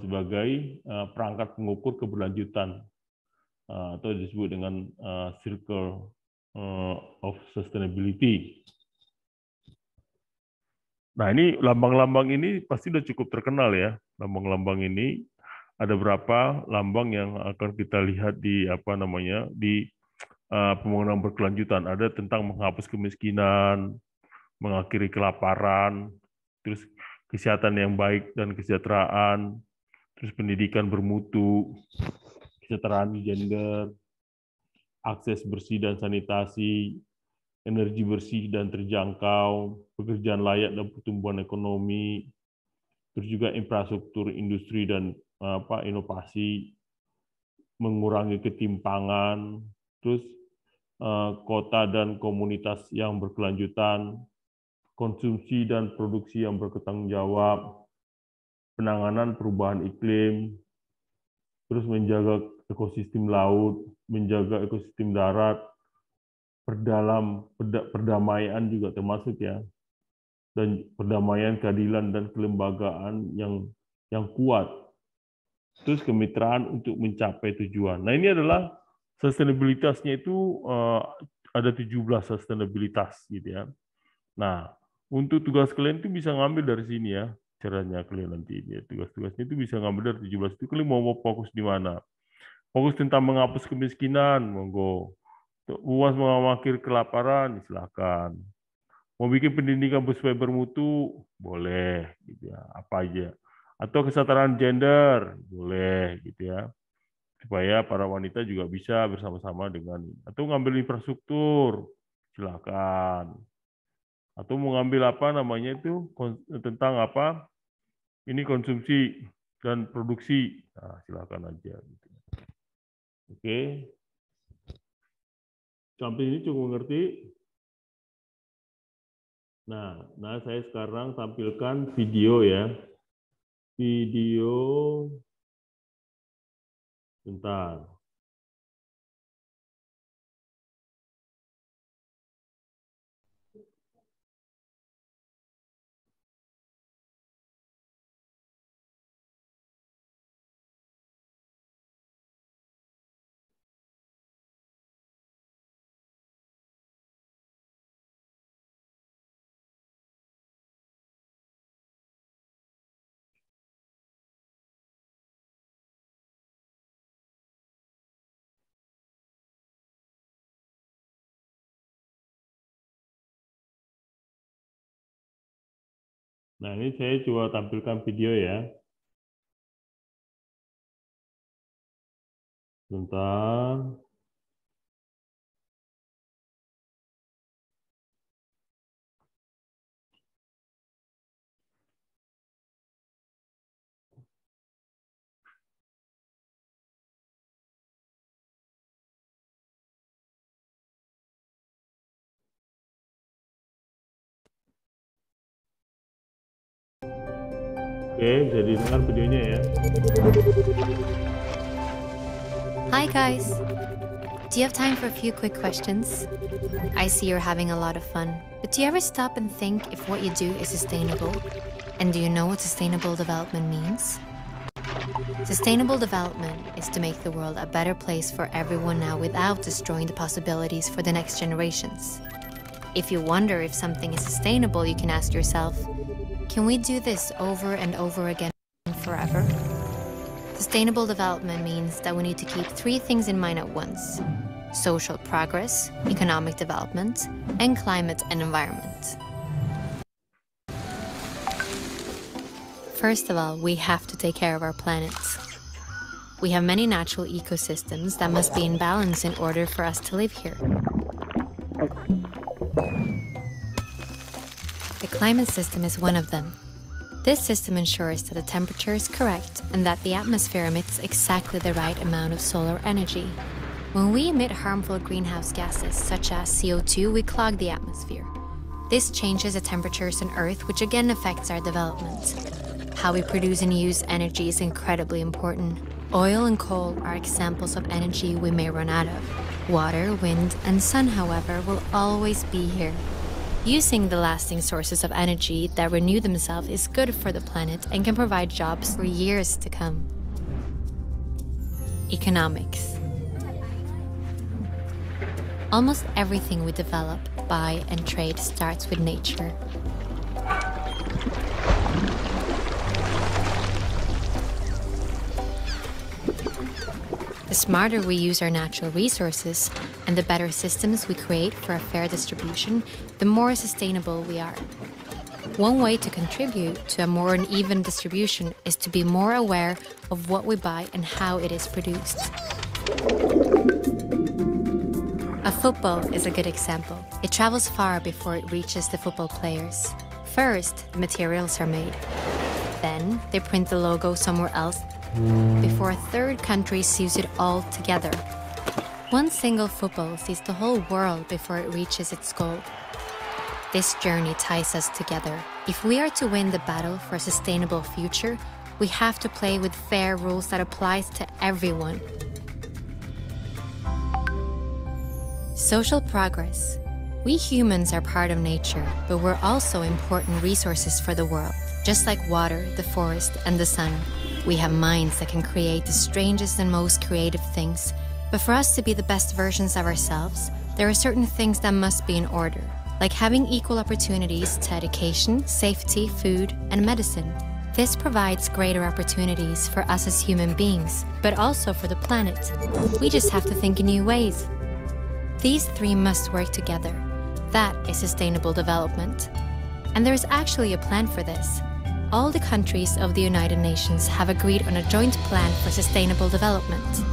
sebagai perangkat pengukur keberlanjutan atau disebut dengan circle of sustainability. Nah, ini lambang-lambang ini pasti sudah cukup terkenal ya. Lambang-lambang ini ada berapa lambang yang akan kita lihat di di pembangunan berkelanjutan. Ada tentang menghapus kemiskinan, mengakhiri kelaparan, terus kesehatan yang baik dan kesejahteraan, terus pendidikan bermutu, kesetaraan gender, akses bersih dan sanitasi, energi bersih dan terjangkau, pekerjaan layak dan pertumbuhan ekonomi, terus juga infrastruktur industri dan inovasi, mengurangi ketimpangan, terus kota dan komunitas yang berkelanjutan, konsumsi dan produksi yang bertanggung jawab, penanganan perubahan iklim, terus menjaga ekosistem laut, menjaga ekosistem darat, perdamaian juga termasuk ya, dan perdamaian, keadilan dan kelembagaan yang kuat, terus kemitraan untuk mencapai tujuan. Nah, ini adalah sustainabilitasnya itu ada 17 sustainabilitas gitu ya. Nah, untuk tugas kalian itu bisa ngambil dari sini ya, caranya kalian nanti ya. Tugas-tugasnya itu bisa ngambil dari 17 itu. Kalian mau fokus di mana? Fokus tentang menghapus kemiskinan, monggo. Puas mengakhiri kelaparan, silakan. Mau bikin pendidikan supaya bermutu, boleh, gitu ya, apa aja. Atau kesetaraan gender, boleh, gitu ya. Supaya para wanita juga bisa bersama-sama dengan, atau ngambil infrastruktur, silakan. Atau mau ngambil tentang ini konsumsi dan produksi, nah, silakan aja. Gitu. Oke. Sampai ini cukup mengerti? Nah, saya sekarang tampilkan video ya. Video, bentar. Nah, ini saya coba tampilkan video ya. Bentar. Oke, bisa didengar videonya ya. Hi guys. Do you have time for a few quick questions? I see you're having a lot of fun, but do you ever stop and think if what you do is sustainable? And do you know what sustainable development means? Sustainable development is to make the world a better place for everyone now without destroying the possibilities for the next generations. If you wonder if something is sustainable, you can ask yourself, can we do this over and over again forever? Sustainable development means that we need to keep 3 things in mind at once: social progress, economic development, and climate and environment. First of all, we have to take care of our planet. We have many natural ecosystems that must be in balance in order for us to live here. The climate system is one of them. This system ensures that the temperature is correct and that the atmosphere emits exactly the right amount of solar energy. When we emit harmful greenhouse gases such as CO2, we clog the atmosphere. This changes the temperatures on Earth, which again affects our development. How we produce and use energy is incredibly important. Oil and coal are examples of energy we may run out of. Water, wind, and sun, however, will always be here. Using the lasting sources of energy that renew themselves is good for the planet and can provide jobs for years to come. Economics. Almost everything we develop, buy, and trade starts with nature. The smarter we use our natural resources and the better systems we create for a fair distribution, the more sustainable we are. One way to contribute to a more uneven distribution is to be more aware of what we buy and how it is produced. A football is a good example. It travels far before it reaches the football players. First, the materials are made. Then, they print the logo somewhere else before a third country sews it all together. One single football sees the whole world before it reaches its goal. This journey ties us together. If we are to win the battle for a sustainable future, we have to play with fair rules that applies to everyone. Social progress. We humans are part of nature, but we're also important resources for the world. Just like water, the forest, and the sun, we have minds that can create the strangest and most creative things. But for us to be the best versions of ourselves, there are certain things that must be in order, like having equal opportunities to education, safety, food, and medicine. This provides greater opportunities for us as human beings, but also for the planet. We just have to think in new ways. These three must work together. That is sustainable development. And there is actually a plan for this. All the countries of the United Nations have agreed on a joint plan for sustainable development.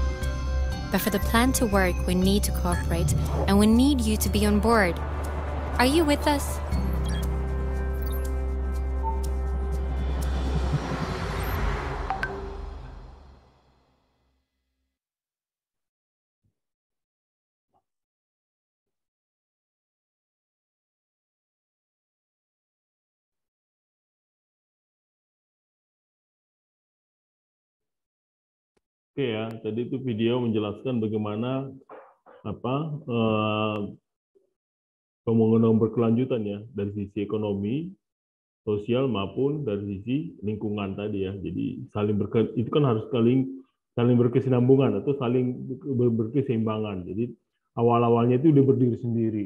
But for the plan to work, we need to cooperate, and we need you to be on board. Are you with us? Oke ya, tadi itu video menjelaskan bagaimana pembangunan berkelanjutan ya dari sisi ekonomi, sosial maupun dari sisi lingkungan tadi ya. Jadi itu kan harus saling berkesinambungan atau saling berkeseimbangan. Jadi awal-awalnya itu udah berdiri sendiri.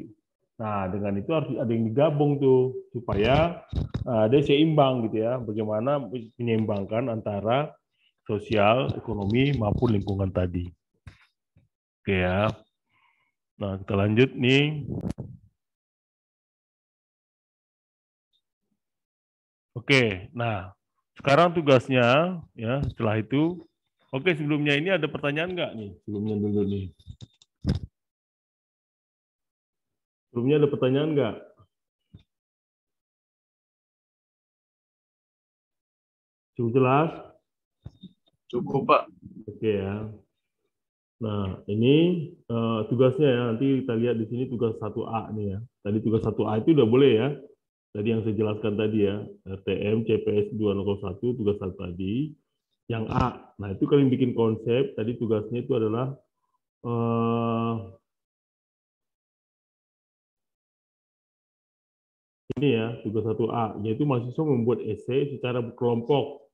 Nah, dengan itu harus ada yang digabung tuh supaya ada seimbang gitu ya. Bagaimana menyeimbangkan antara sosial, ekonomi, maupun lingkungan tadi. Oke ya. Nah, kita lanjut nih. Oke, nah sekarang tugasnya ya setelah itu. Oke, sebelumnya ini ada pertanyaan nggak nih? Sebelumnya dulu nih. Sebelumnya ada pertanyaan nggak? Cukup jelas? Cukup, Pak. Oke ya. Nah, ini tugasnya ya. Nanti kita lihat di sini tugas 1A nih ya. Tadi tugas 1A itu udah boleh ya. Tadi yang saya jelaskan tadi ya. RTM, CPS 201, tugas 1 tadi. Yang A. Nah, itu kalian bikin konsep. Tadi tugasnya itu adalah ini ya, tugas 1A. Yaitu mahasiswa membuat esai secara berkelompok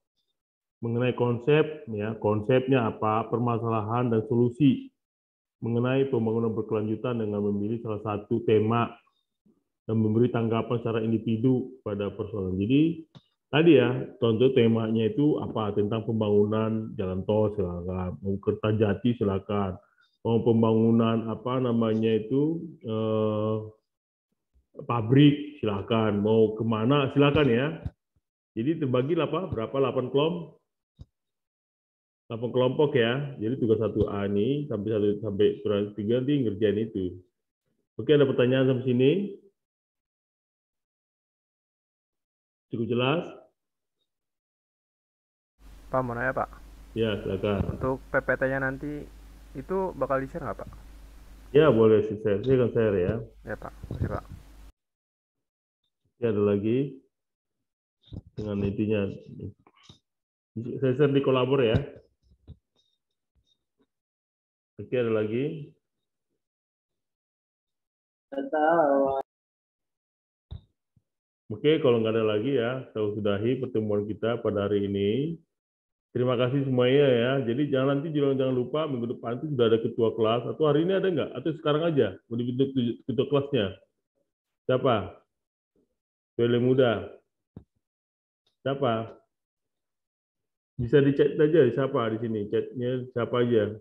mengenai konsep, ya, konsepnya apa, permasalahan dan solusi mengenai pembangunan berkelanjutan dengan memilih salah satu tema dan memberi tanggapan secara individu pada persoalan. Jadi tadi ya, contoh temanya itu apa, tentang pembangunan jalan tol silakan, mau Kertajati silakan, mau pembangunan apa namanya itu pabrik silakan, mau kemana silakan ya. Jadi terbagi apa? Berapa? 8 kelompok. 8 kelompok ya. Jadi tugas 1A ini sampai 3 nanti ngerjain itu. Oke, ada pertanyaan sampai sini? Cukup jelas? Pak, mau nanya Pak? Ya, silakan. Untuk PPT-nya nanti itu bakal di-share nggak Pak? Ya, boleh share. Saya akan share ya. Ya Pak, makasih Pak. Oke, ada lagi dengan intinya. Saya share di kolabor ya. Oke, ada lagi. Oke, kalau nggak ada lagi ya, saya sudahi pertemuan kita pada hari ini. Terima kasih semuanya ya. Jadi nanti jangan lupa minggu depan itu sudah ada ketua kelas. Atau hari ini ada nggak? Atau sekarang aja mau dibentuk ketua kelasnya? Siapa? Pele muda. Siapa? Bisa di-chat aja siapa di sini? Chatnya siapa aja?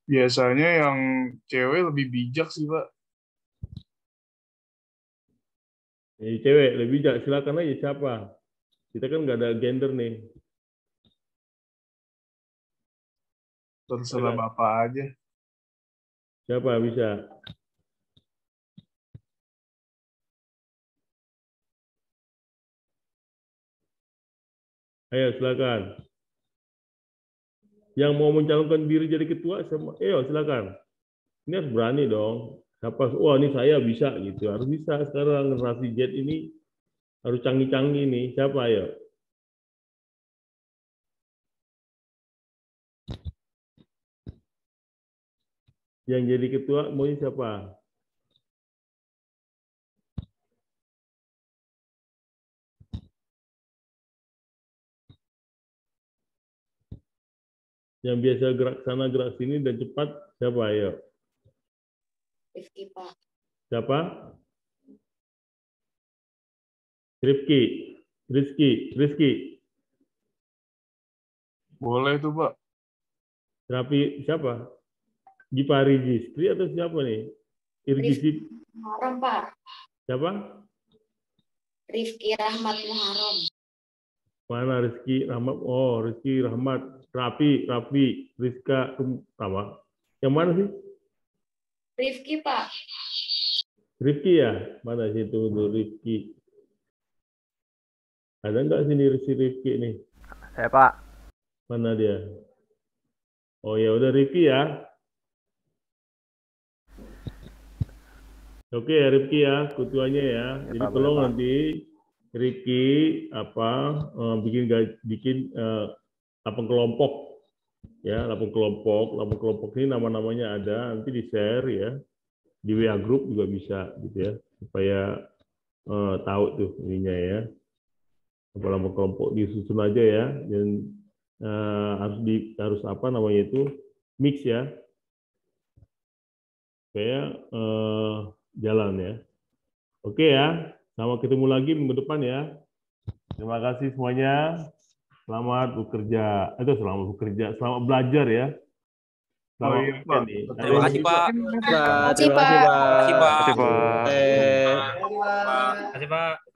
Biasanya yang cewek lebih bijak sih, Pak. Cewek lebih bijak, silakan aja siapa. Kita kan nggak ada gender nih. Terserah Bapak aja. Siapa bisa? Ayo silakan. Yang mau mencalonkan diri jadi ketua, ayo silakan. Ini harus berani dong. Siapa? Wah ini saya bisa gitu. Harus bisa sekarang generasi Z ini harus canggih-canggih nih. Siapa ayo? Yang jadi ketua mau siapa? Yang biasa gerak sana gerak sini dan cepat siapa ayo? Rifki, Pak. Siapa? Rizky. Boleh tuh, Pak. Rapi siapa? Gipari Jistri atau siapa nih? Irgisip. Muharram, Pak. Siapa? Rifki Rahmat Muharram. Mana Rizky Rahmat? Oh, Rizky Rahmat. Rapi, Rizka apa? Yang mana sih? Rifki, Pak. Rifki ya? Mana situ tuh Rifki? Ada nggak sini si Rifki nih? Saya, Pak. Mana dia? Oh ya udah Rifki ya. Oke ya Rifki ya, ketuanya ya. Jadi tolong nanti Rifki bikin kelompok. Ya, 8 kelompok ini nama-namanya ada, nanti di-share ya. Di WA group juga bisa gitu ya, supaya tahu tuh ininya ya. Apa kelompok disusun aja ya, dan harus apa namanya itu mix ya. Supaya jalan ya. Oke ya, sampai ketemu lagi minggu depan ya. Terima kasih semuanya. Selamat bekerja. Selamat belajar ya. Selamat Pak. Terima kasih, Pak. Terima kasih, Pak. Terima kasih, Pak. Terima kasih, Pak. Terima kasih, Pak.